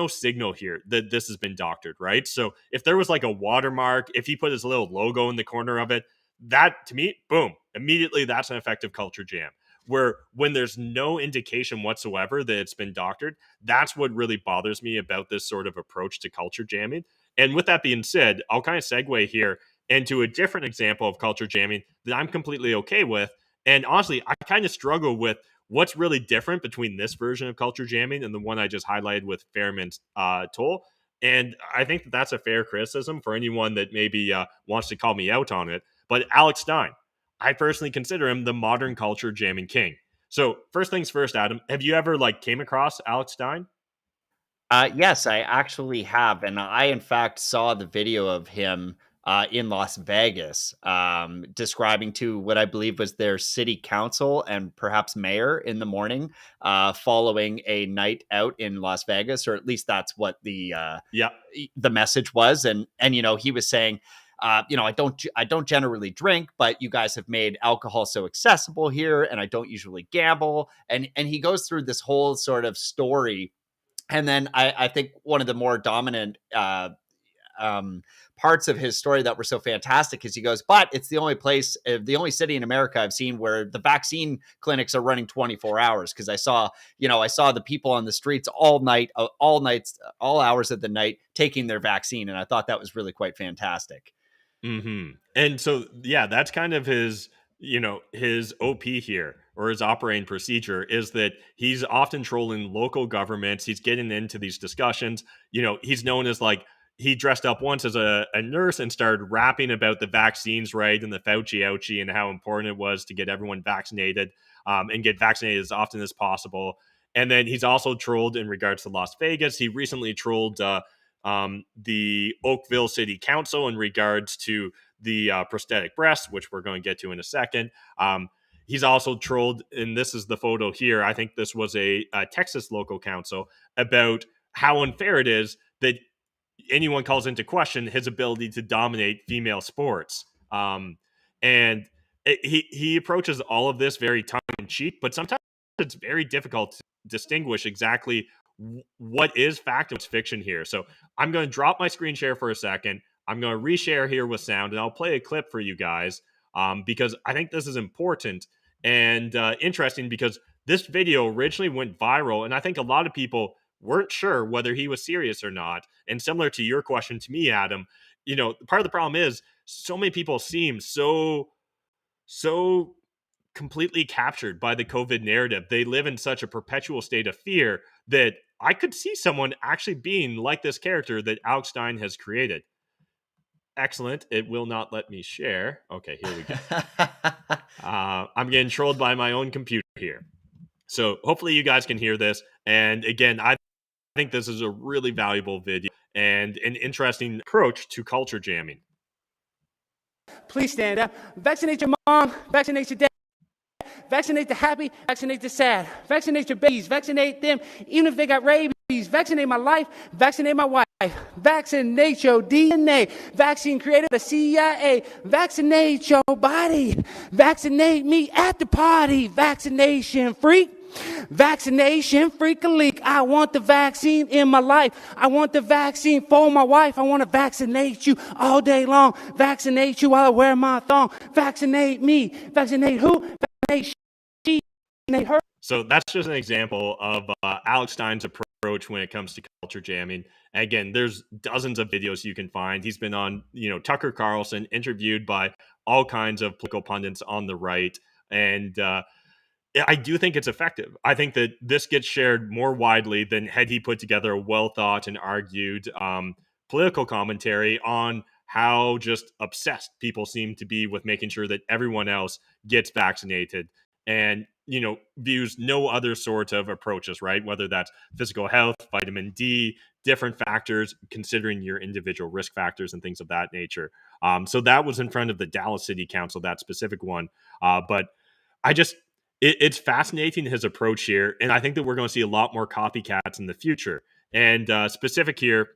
signal here that this has been doctored, right? So if there was like a watermark, if he put his little logo in the corner of it, that to me, boom, immediately that's an effective culture jam. Where when there's no indication whatsoever that it's been doctored, that's what really bothers me about this sort of approach to culture jamming. And with that being said, I'll kind of segue here into a different example of culture jamming that I'm completely okay with. And honestly, I kind of struggle with what's really different between this version of culture jamming and the one I just highlighted with Ferryman's Toll. And I think that that's a fair criticism for anyone that maybe wants to call me out on it. But Alex Stein, I personally consider him the modern culture jamming king. So first things first, Adam, have you ever came across Alex Stein? Yes, I actually have, and I in fact saw the video of him in Las Vegas, describing to what I believe was their city council and perhaps mayor in the morning, following a night out in Las Vegas, or at least that's what Yeah. the message was. And he was saying, I don't generally drink, but you guys have made alcohol so accessible here, and I don't usually gamble. And he goes through this whole sort of story. And then I think one of the more dominant parts of his story that were so fantastic is he goes, but it's the only city in America I've seen where the vaccine clinics are running 24 hours. Cause I saw the people on the streets all nights, all hours of the night taking their vaccine. And I thought that was really quite fantastic. And so, yeah, that's kind of his OP here, or his operating procedure, is that he's often trolling local governments. He's getting into these discussions. He's known as he dressed up once as a nurse and started rapping about the vaccines, right? And the Fauci ouchie and how important it was to get everyone vaccinated, and get vaccinated as often as possible. And then he's also trolled in regards to Las Vegas. He recently trolled the Oakville City Council in regards to the prosthetic breasts, which we're going to get to in a second. He's also trolled, and this is the photo here. I think this was a Texas local council, about how unfair it is that anyone calls into question his ability to dominate female sports. And he approaches all of this very tongue in cheek, but sometimes it's very difficult to distinguish exactly what is fact and what's fiction here. So I'm going to drop my screen share for a second. I'm going to reshare here with sound, and I'll play a clip for you guys, because I think this is important and interesting, because this video originally went viral, and I think a lot of people weren't sure whether he was serious or not. And similar to your question to me, Adam, part of the problem is so many people seem so completely captured by the COVID narrative. They live in such a perpetual state of fear that I could see someone actually being like this character that Alex Stein has created. Excellent. It will not let me share. Okay, here we go. I'm getting trolled by my own computer here. So hopefully you guys can hear this. And again, I think this is a really valuable video and an interesting approach to culture jamming. Please stand up. Vaccinate your mom. Vaccinate your dad. Vaccinate the happy. Vaccinate the sad. Vaccinate your babies. Vaccinate them, even if they got rabies. Vaccinate my life. Vaccinate my wife. Vaccinate your DNA. Vaccine created the CIA. Vaccinate your body. Vaccinate me at the party. Vaccination freak. Vaccination freak a leak. I want the vaccine in my life. I want the vaccine for my wife. I want to vaccinate you all day long. Vaccinate you while I wear my thong. Vaccinate me. Vaccinate who? Vaccinate she. Vaccinate her. So that's just an example of Alex Stein's approach when it comes to culture jamming. And again, there's dozens of videos you can find. He's been on, Tucker Carlson, interviewed by all kinds of political pundits on the right. And I do think it's effective. I think that this gets shared more widely than had he put together a well thought and argued political commentary on how just obsessed people seem to be with making sure that everyone else gets vaccinated, and views no other sort of approaches, right? Whether that's physical health, vitamin D, different factors, considering your individual risk factors and things of that nature. So that was in front of the Dallas City Council, that specific one. But it's fascinating, his approach here. And I think that we're going to see a lot more copycats in the future. And specific here,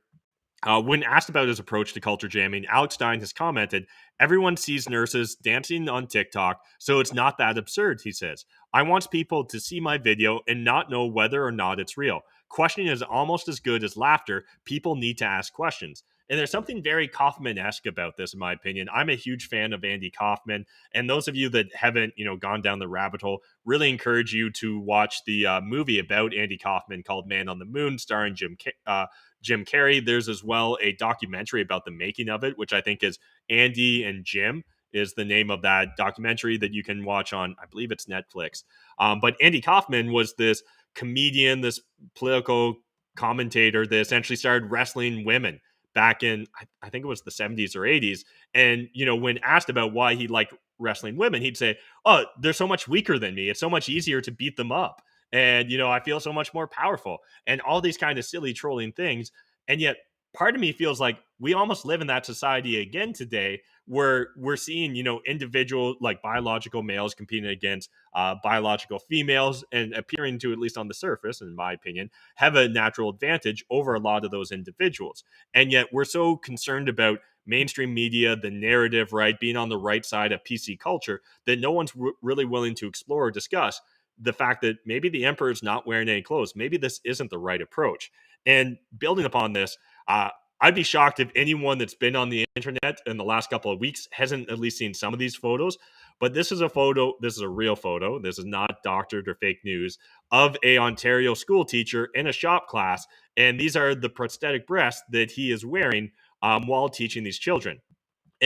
when asked about his approach to culture jamming, Alex Stein has commented, "Everyone sees nurses dancing on TikTok, so it's not that absurd," he says. "I want people to see my video and not know whether or not it's real. Questioning is almost as good as laughter. People need to ask questions." And there's something very Kaufman-esque about this, in my opinion. I'm a huge fan of Andy Kaufman. And those of you that haven't, gone down the rabbit hole, really encourage you to watch the movie about Andy Kaufman called Man on the Moon, starring Jim Carrey. There's as well a documentary about the making of it, which I think is Andy and Jim is the name of that documentary that you can watch on, I believe it's Netflix. But Andy Kaufman was this comedian, this political commentator that essentially started wrestling women back in, I think it was the 70s or 80s. And, when asked about why he liked wrestling women, he'd say, "Oh, they're so much weaker than me. It's so much easier to beat them up. And, I feel so much more powerful," and all these kind of silly trolling things. And yet part of me feels like we almost live in that society again today, where we're seeing, individual like biological males competing against biological females and appearing to, at least on the surface, in my opinion, have a natural advantage over a lot of those individuals. And yet we're so concerned about mainstream media, the narrative, right, being on the right side of PC culture, that no one's really willing to explore or discuss the fact that maybe the emperor's not wearing any clothes. Maybe this isn't the right approach. And building upon this, I'd be shocked if anyone that's been on the internet in the last couple of weeks hasn't at least seen some of these photos. But this is a photo, this is a real photo, this is not doctored or fake news, of a Ontario school teacher in a shop class. And these are the prosthetic breasts that he is wearing while teaching these children.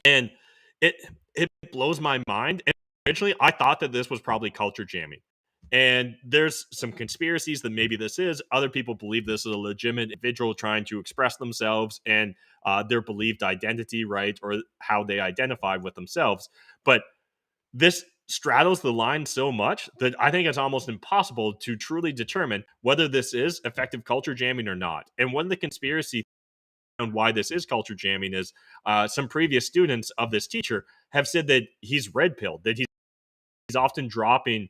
And it blows my mind. And originally, I thought that this was probably culture jamming. And there's some conspiracies that maybe this is. Other people believe this is a legitimate individual trying to express themselves and their believed identity, right, or how they identify with themselves. But this straddles the line so much that I think it's almost impossible to truly determine whether this is effective culture jamming or not. And one of the conspiracy on why this is culture jamming is some previous students of this teacher have said that he's red pilled, that he's often dropping,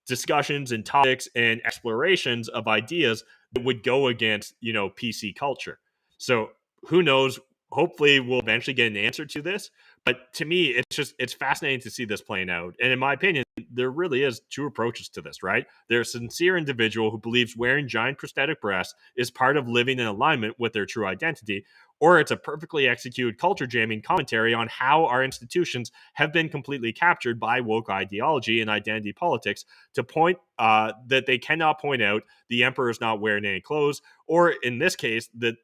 discussions and topics and explorations of ideas that would go against, PC culture. So who knows? Hopefully we'll eventually get an answer to this. But to me, it's fascinating to see this playing out. And in my opinion, there really is two approaches to this, right? There's a sincere individual who believes wearing giant prosthetic breasts is part of living in alignment with their true identity, or it's a perfectly executed culture jamming commentary on how our institutions have been completely captured by woke ideology and identity politics to point that they cannot point out the emperor is not wearing any clothes, or in this case, that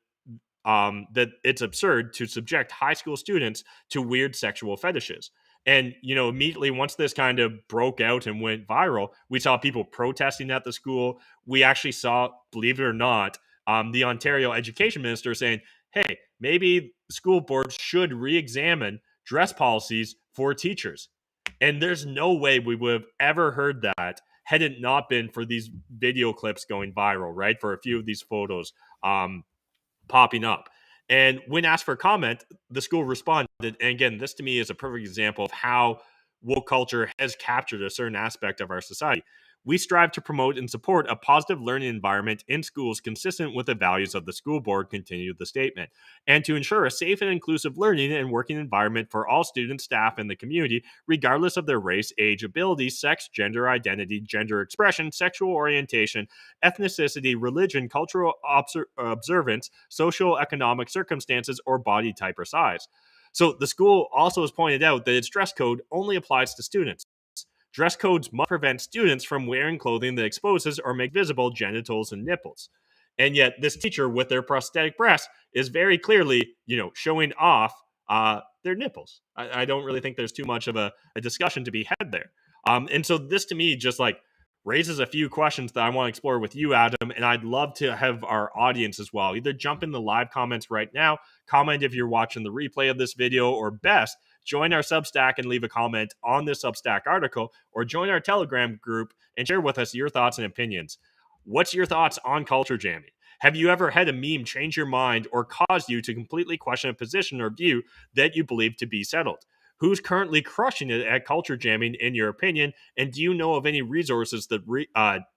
it's absurd to subject high school students to weird sexual fetishes. And, immediately once this kind of broke out and went viral, we saw people protesting at the school. We actually saw, believe it or not, the Ontario education minister saying, hey, maybe school boards should re-examine dress policies for teachers. And there's no way we would have ever heard that had it not been for these video clips going viral, right? For a few of these photos popping up. And when asked for comment, the school responded. And again, this to me is a perfect example of how woke culture has captured a certain aspect of our society. We strive to promote and support a positive learning environment in schools consistent with the values of the school board, continued the statement, and to ensure a safe and inclusive learning and working environment for all students, staff, and the community, regardless of their race, age, ability, sex, gender identity, gender expression, sexual orientation, ethnicity, religion, cultural observance, social economic circumstances, or body type or size. So the school also has pointed out that its dress code only applies to students. Dress codes must prevent students from wearing clothing that exposes or make visible genitals and nipples. And yet this teacher with their prosthetic breasts is very clearly, showing off their nipples. I don't really think there's too much of a discussion to be had there. And so this to me just like raises a few questions that I want to explore with you, Adam, and I'd love to have our audience as well. Either jump in the live comments right now, comment if you're watching the replay of this video, or best, join our Substack and leave a comment on this Substack article, or join our Telegram group and share with us your thoughts and opinions. What's your thoughts on culture jamming? Have you ever had a meme change your mind or cause you to completely question a position or view that you believe to be settled? Who's currently crushing it at culture jamming, in your opinion? And do you know of any resources that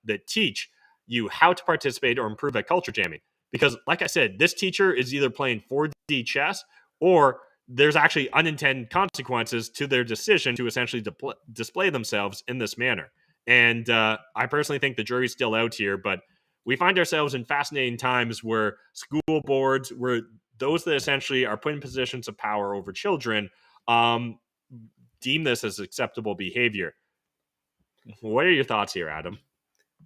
that teach you how to participate or improve at culture jamming? Because, like I said, this teacher is either playing 4D chess, or there's actually unintended consequences to their decision to essentially display themselves in this manner. And I personally think the jury's still out here, but we find ourselves in fascinating times where school boards, where those that essentially are put in positions of power over children, deem this as acceptable behavior. What are your thoughts here, Adam?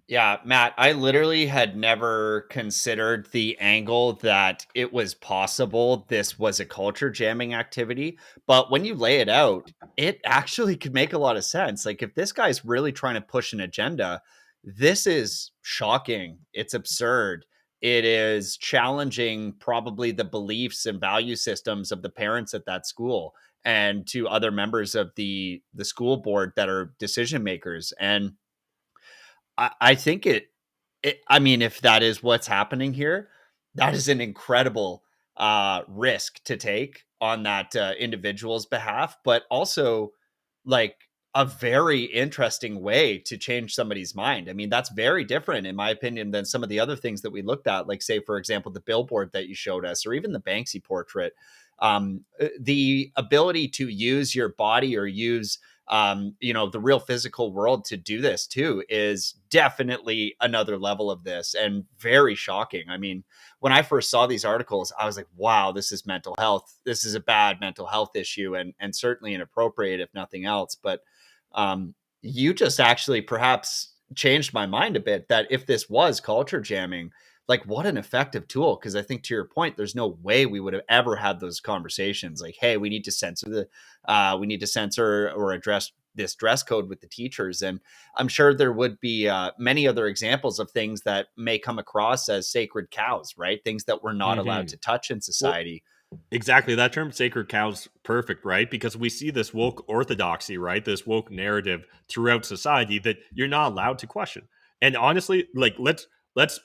Yeah, Matt, I literally had never considered the angle that it was possible this was a culture jamming activity. But when you lay it out, it actually could make a lot of sense. Like, if this guy's really trying to push an agenda, this is shocking. It's absurd. it is challenging probably the beliefs and value systems of the parents at that school and to other members of the school board that are decision makers. And I think I mean, if that is what's happening here, that is an incredible risk to take on that individual's behalf, but also like a very interesting way to change somebody's mind. I mean, that's very different, in my opinion, than some of the other things that we looked at, like, say, for example, the billboard that you showed us, or even the Banksy portrait. The ability to use your body or use the real physical world to do this too is definitely another level of this, and very shocking. I mean, when I first saw these articles, I was like, wow, this is mental health. This is a bad mental health issue, and certainly inappropriate if nothing else. But you just actually perhaps changed my mind a bit, that if this was culture jamming, like, what an effective tool. Because I think, to your point, there's no way we would have ever had those conversations like, hey, we need to censor or address this dress code with the teachers. And I'm sure there would be many other examples of things that may come across as sacred cows, right? Things that we're not allowed to touch in society. Exactly. That term sacred cow's perfect, right? Because we see this woke orthodoxy, right? This woke narrative throughout society that you're not allowed to question. And honestly, like, let's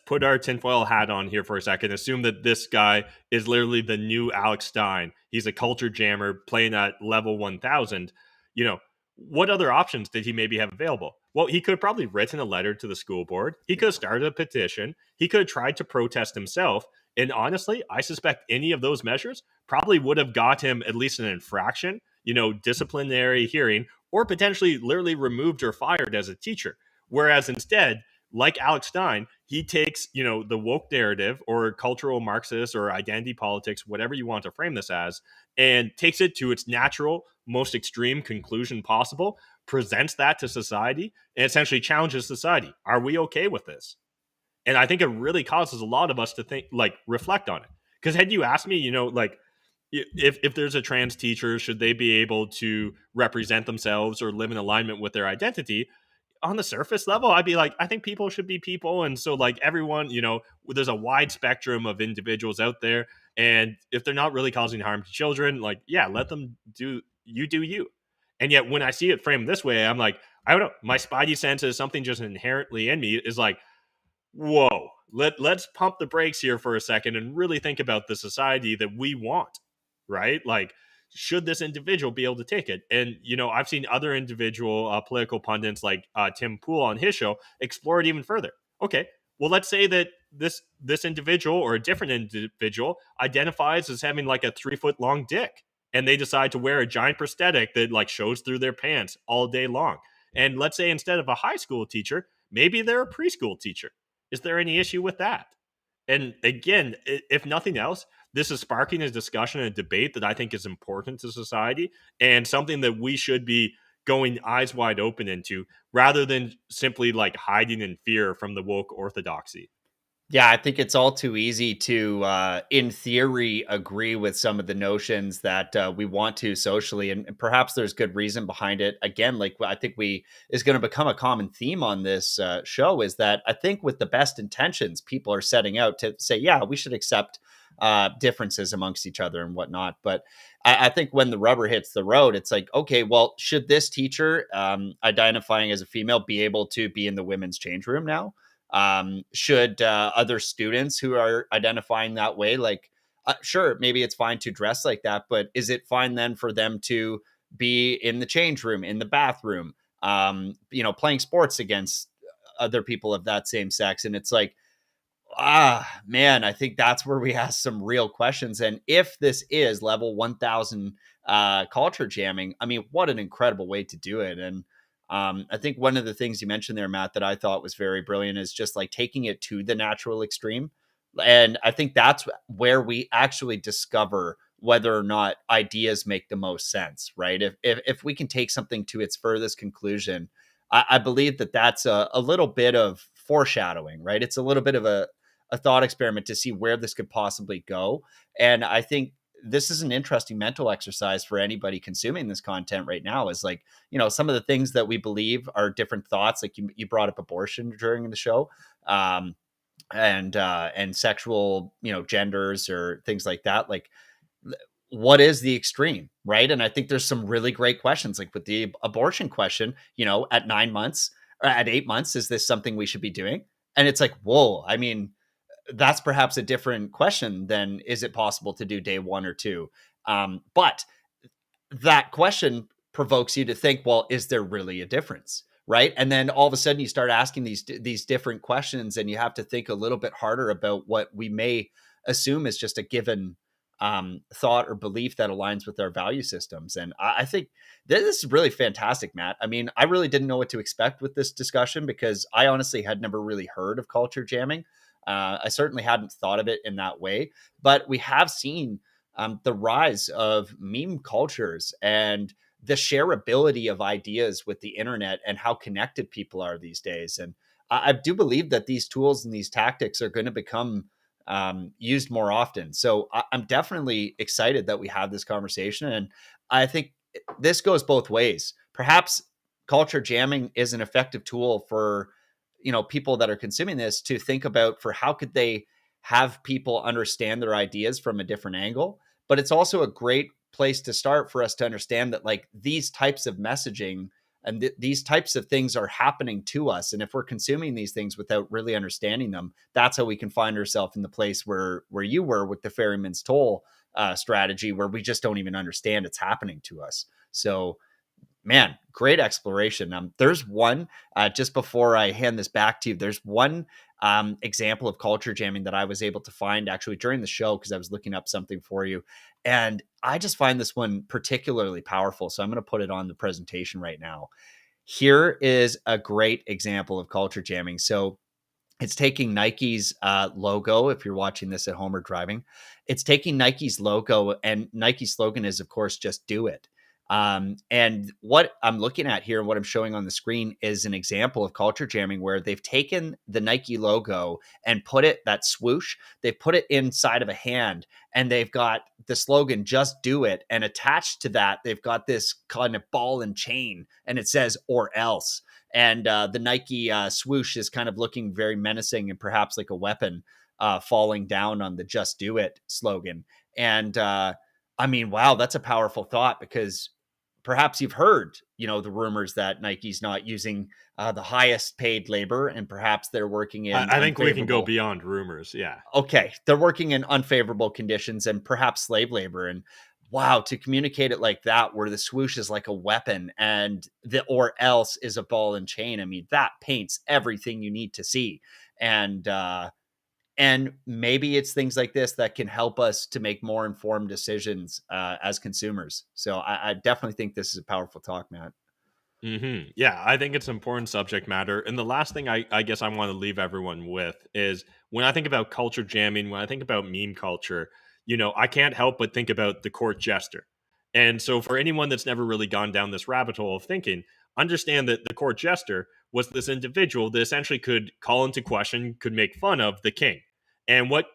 put our tinfoil hat on here for a second. Assume that this guy is literally the new Alex Stein. He's a culture jammer playing at level 1000. You know, what other options did he maybe have available? Well, he could have probably written a letter to the school board. He could have started a petition. He could have tried to protest himself. And honestly, I suspect any of those measures probably would have got him at least an infraction, disciplinary hearing, or potentially literally removed or fired as a teacher. Whereas instead, like Alex Stein, he takes, the woke narrative or cultural Marxist or identity politics, whatever you want to frame this as, and takes it to its natural, most extreme conclusion possible, presents that to society, and essentially challenges society. Are we okay with this? And I think it really causes a lot of us to think, like, reflect on it. Because had you asked me, like, if there's a trans teacher, should they be able to represent themselves or live in alignment with their identity? On the surface level, I'd be like, I think people should be people. And so, like, everyone, there's a wide spectrum of individuals out there. And if they're not really causing harm to children, like, yeah, let them do you. And yet when I see it framed this way, I'm like, I don't know, my spidey senses, something just inherently in me is like, whoa, let's pump the brakes here for a second and really think about the society that we want, right? Like, should this individual be able to take it? And, I've seen other individual political pundits like Tim Pool on his show explore it even further. Okay, well, let's say that this individual or a different individual identifies as having like a 3-foot long dick, and they decide to wear a giant prosthetic that like shows through their pants all day long. And let's say instead of a high school teacher, maybe they're a preschool teacher. Is there any issue with that? And again, if nothing else, this is sparking a discussion and a debate that I think is important to society and something that we should be going eyes wide open into, rather than simply like hiding in fear from the woke orthodoxy. Yeah, I think it's all too easy to, in theory, agree with some of the notions that we want to socially, and perhaps there's good reason behind it. Again, like, I think is going to become a common theme on this show, is that I think with the best intentions, people are setting out to say, yeah, we should accept differences amongst each other and whatnot. But I think when the rubber hits the road, it's like, okay, well, should this teacher identifying as a female be able to be in the women's change room now? Should other students who are identifying that way, like, sure, maybe it's fine to dress like that, but is it fine then for them to be in the change room, in the bathroom, playing sports against other people of that same sex? And it's like, man, I think that's where we ask some real questions. And if this is level 1000 culture jamming, I mean, what an incredible way to do it. And I think one of the things you mentioned there, Matt, that I thought was very brilliant is just like taking it to the natural extreme. And I think that's where we actually discover whether or not ideas make the most sense, right? If we can take something to its furthest conclusion, I believe that that's a little bit of foreshadowing, right? It's a little bit of a thought experiment to see where this could possibly go. And I think this is an interesting mental exercise for anybody consuming this content right now, is like, some of the things that we believe are different thoughts. Like you brought up abortion during the show. and sexual, genders or things like that. Like, what is the extreme, right? And I think there's some really great questions, like with the abortion question, at 9 months or at 8 months, is this something we should be doing? And it's like, whoa, I mean, that's perhaps a different question than is it possible to do day 1 or 2? But that question provokes you to think, well, is there really a difference? Right. And then all of a sudden you start asking these different questions, and you have to think a little bit harder about what we may assume is just a given thought or belief that aligns with our value systems. And I think this is really fantastic, Matt. I mean, I really didn't know what to expect with this discussion, because I honestly had never really heard of culture jamming. I certainly hadn't thought of it in that way, but we have seen the rise of meme cultures and the shareability of ideas with the internet and how connected people are these days. And I do believe that these tools and these tactics are going to become used more often. So I'm definitely excited that we have this conversation. And I think this goes both ways. Perhaps culture jamming is an effective tool for, people that are consuming this to think about for how could they have people understand their ideas from a different angle. But it's also a great place to start for us to understand that, like, these types of messaging and these types of things are happening to us. And if we're consuming these things without really understanding them, that's how we can find ourselves in the place where you were with the ferryman's toll strategy, where we just don't even understand it's happening to us. So, man, great exploration. There's one, just before I hand this back to you, there's one example of culture jamming that I was able to find actually during the show, because I was looking up something for you. And I just find this one particularly powerful. So I'm going to put it on the presentation right now. Here is a great example of culture jamming. So it's taking Nike's logo. If you're watching this at home or driving, it's taking Nike's logo, and Nike's slogan is, of course, just do it. And what I'm looking at here and what I'm showing on the screen is an example of culture jamming, where they've taken the Nike logo and put it, that swoosh, they've put it inside of a hand, and they've got the slogan, just do it. And attached to that, they've got this kind of ball and chain, and it says, or else. And the Nike swoosh is kind of looking very menacing and perhaps like a weapon falling down on the just do it slogan. And I mean, wow, that's a powerful thought, because perhaps you've heard, the rumors that Nike's not using the highest paid labor, and perhaps they're working in I think we can go beyond rumors. Yeah. Okay. They're working in unfavorable conditions and perhaps slave labor. And wow, to communicate it like that, where the swoosh is like a weapon and the or else is a ball and chain. I mean, that paints everything you need to see. And maybe it's things like this that can help us to make more informed decisions as consumers. So I definitely think this is a powerful talk, Matt. Mm-hmm. Yeah, I think it's important subject matter. And the last thing I guess I want to leave everyone with is, when I think about culture jamming, when I think about meme culture, I can't help but think about the court jester. And so for anyone that's never really gone down this rabbit hole of thinking, understand that the court jester was this individual that essentially could call into question, could make fun of the king. And what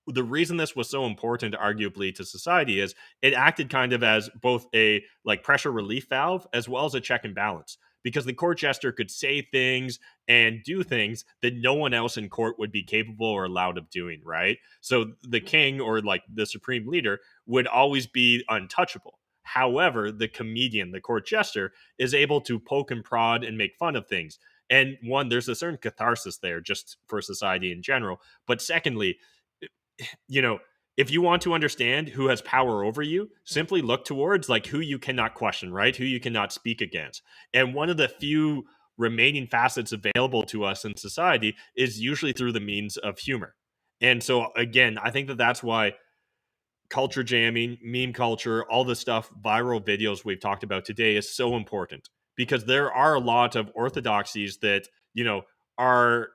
the reason this was so important, arguably, to society is it acted kind of as both a like pressure relief valve as well as a check and balance, because the court jester could say things and do things that no one else in court would be capable or allowed of doing, right? So the king, or like the supreme leader, would always be untouchable. However, the comedian, the court jester, is able to poke and prod and make fun of things. And one, there's a certain catharsis there just for society in general. But secondly, if you want to understand who has power over you, simply look towards like who you cannot question, right? Who you cannot speak against. And one of the few remaining facets available to us in society is usually through the means of humor. And so again, I think that that's why culture jamming, meme culture, all the stuff, viral videos we've talked about today is so important, because there are a lot of orthodoxies that, are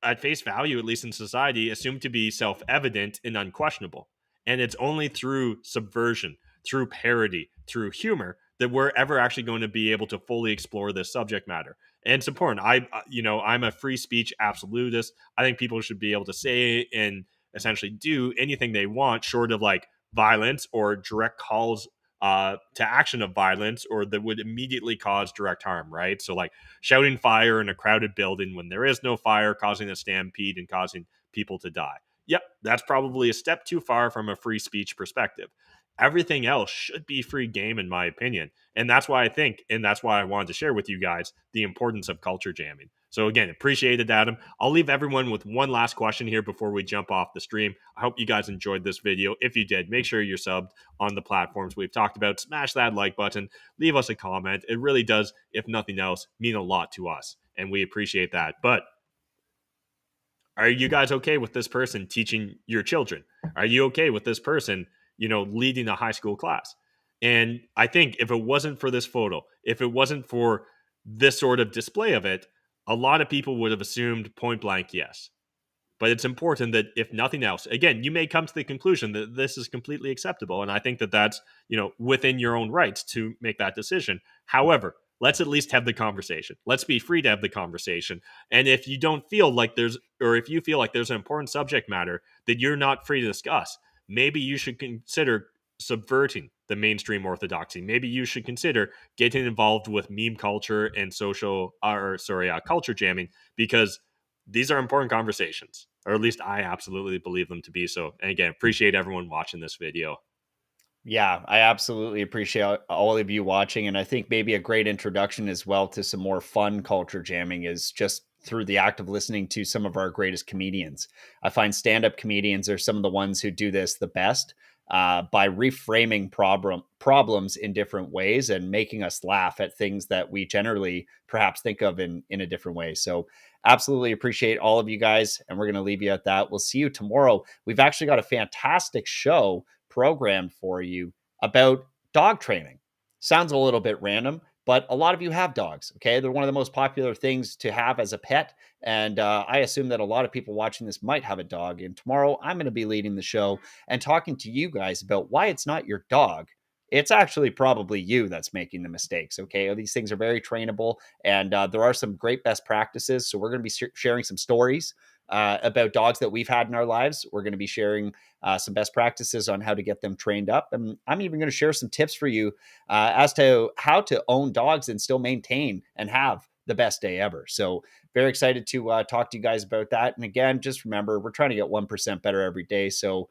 at face value, at least in society, assumed to be self-evident and unquestionable. And it's only through subversion, through parody, through humor that we're ever actually going to be able to fully explore this subject matter. And it's important. I'm a free speech absolutist. I think people should be able to say and essentially do anything they want, short of like violence or direct calls to action of violence, or that would immediately cause direct harm, right? So like shouting fire in a crowded building when there is no fire, causing a stampede and causing people to die. Yep, that's probably a step too far from a free speech perspective. Everything else should be free game, in my opinion. And that's why I think, and that's why I wanted to share with you guys the importance of culture jamming. So again, appreciate it, Adam. I'll leave everyone with one last question here before we jump off the stream. I hope you guys enjoyed this video. If you did, make sure you're subbed on the platforms we've talked about. Smash that like button. Leave us a comment. It really does, if nothing else, mean a lot to us. And we appreciate that. But are you guys okay with this person teaching your children? Are you okay with this person, leading a high school class? And I think if it wasn't for this photo, if it wasn't for this sort of display of it, a lot of people would have assumed point blank yes. But it's important that if nothing else, again, you may come to the conclusion that this is completely acceptable. And I think that that's, within your own rights to make that decision. However, let's at least have the conversation. Let's be free to have the conversation. And if you don't feel like if you feel like there's an important subject matter that you're not free to discuss, maybe you should consider subverting the mainstream orthodoxy. Maybe you should consider getting involved with meme culture and culture jamming, because these are important conversations, or at least I absolutely believe them to be so. And again, appreciate everyone watching this video. Yeah, I absolutely appreciate all of you watching. And I think maybe a great introduction as well to some more fun culture jamming is just through the act of listening to some of our greatest comedians. I find stand-up comedians are some of the ones who do this the best by reframing problems in different ways and making us laugh at things that we generally perhaps think of in a different way. So absolutely appreciate all of you guys. And we're going to leave you at that. We'll see you tomorrow. We've actually got a fantastic show programmed for you about dog training. Sounds a little bit random, but a lot of you have dogs, okay? They're one of the most popular things to have as a pet, and I assume that a lot of people watching this might have a dog, and tomorrow I'm going to be leading the show and talking to you guys about why it's not your dog. It's actually probably you that's making the mistakes, okay? These things are very trainable, and there are some great best practices, so we're going to be sharing some stories about dogs that we've had in our lives. We're going to be sharing some best practices on how to get them trained up. And I'm even going to share some tips for you as to how to own dogs and still maintain and have the best day ever. So very excited to talk to you guys about that. And again, just remember, we're trying to get 1% better every day. So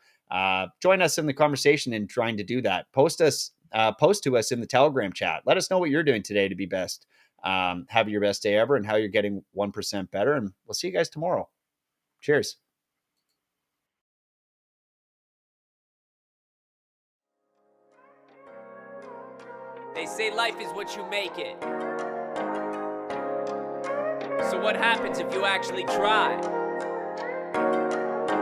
join us in the conversation in trying to do that. Post to us in the Telegram chat. Let us know what you're doing today to be best. Have your best day ever and how you're getting 1% better. And we'll see you guys tomorrow. Cheers. They say life is what you make it. So what happens if you actually try?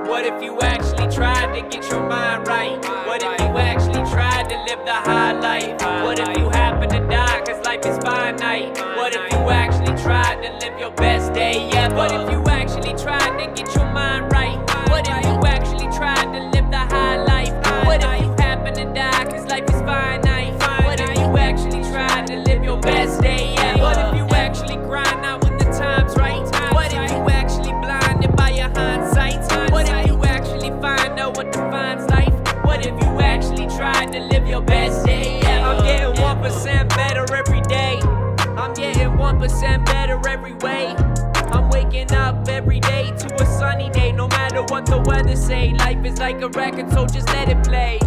What if you actually tried to get your mind right? What if you actually tried to live the high life? What if you happen to die cause life is finite? What if you actually tried to live your best day ever? What if you actually tried to get your mind right? What if you actually tried to live the high life? What if you happen to die cause life is finite? What if you actually tried to live your best day ever? What if you actually grind out when the time's right? What if you actually blinded by your hindsight? What if you actually find out what defines life? What if you actually tried to live your best day ever? I'm getting 1% better every day. I'm getting 1% better every way. I'm waking up every day to a sunny day. No matter what the weather say, life is like a record, so just let it play.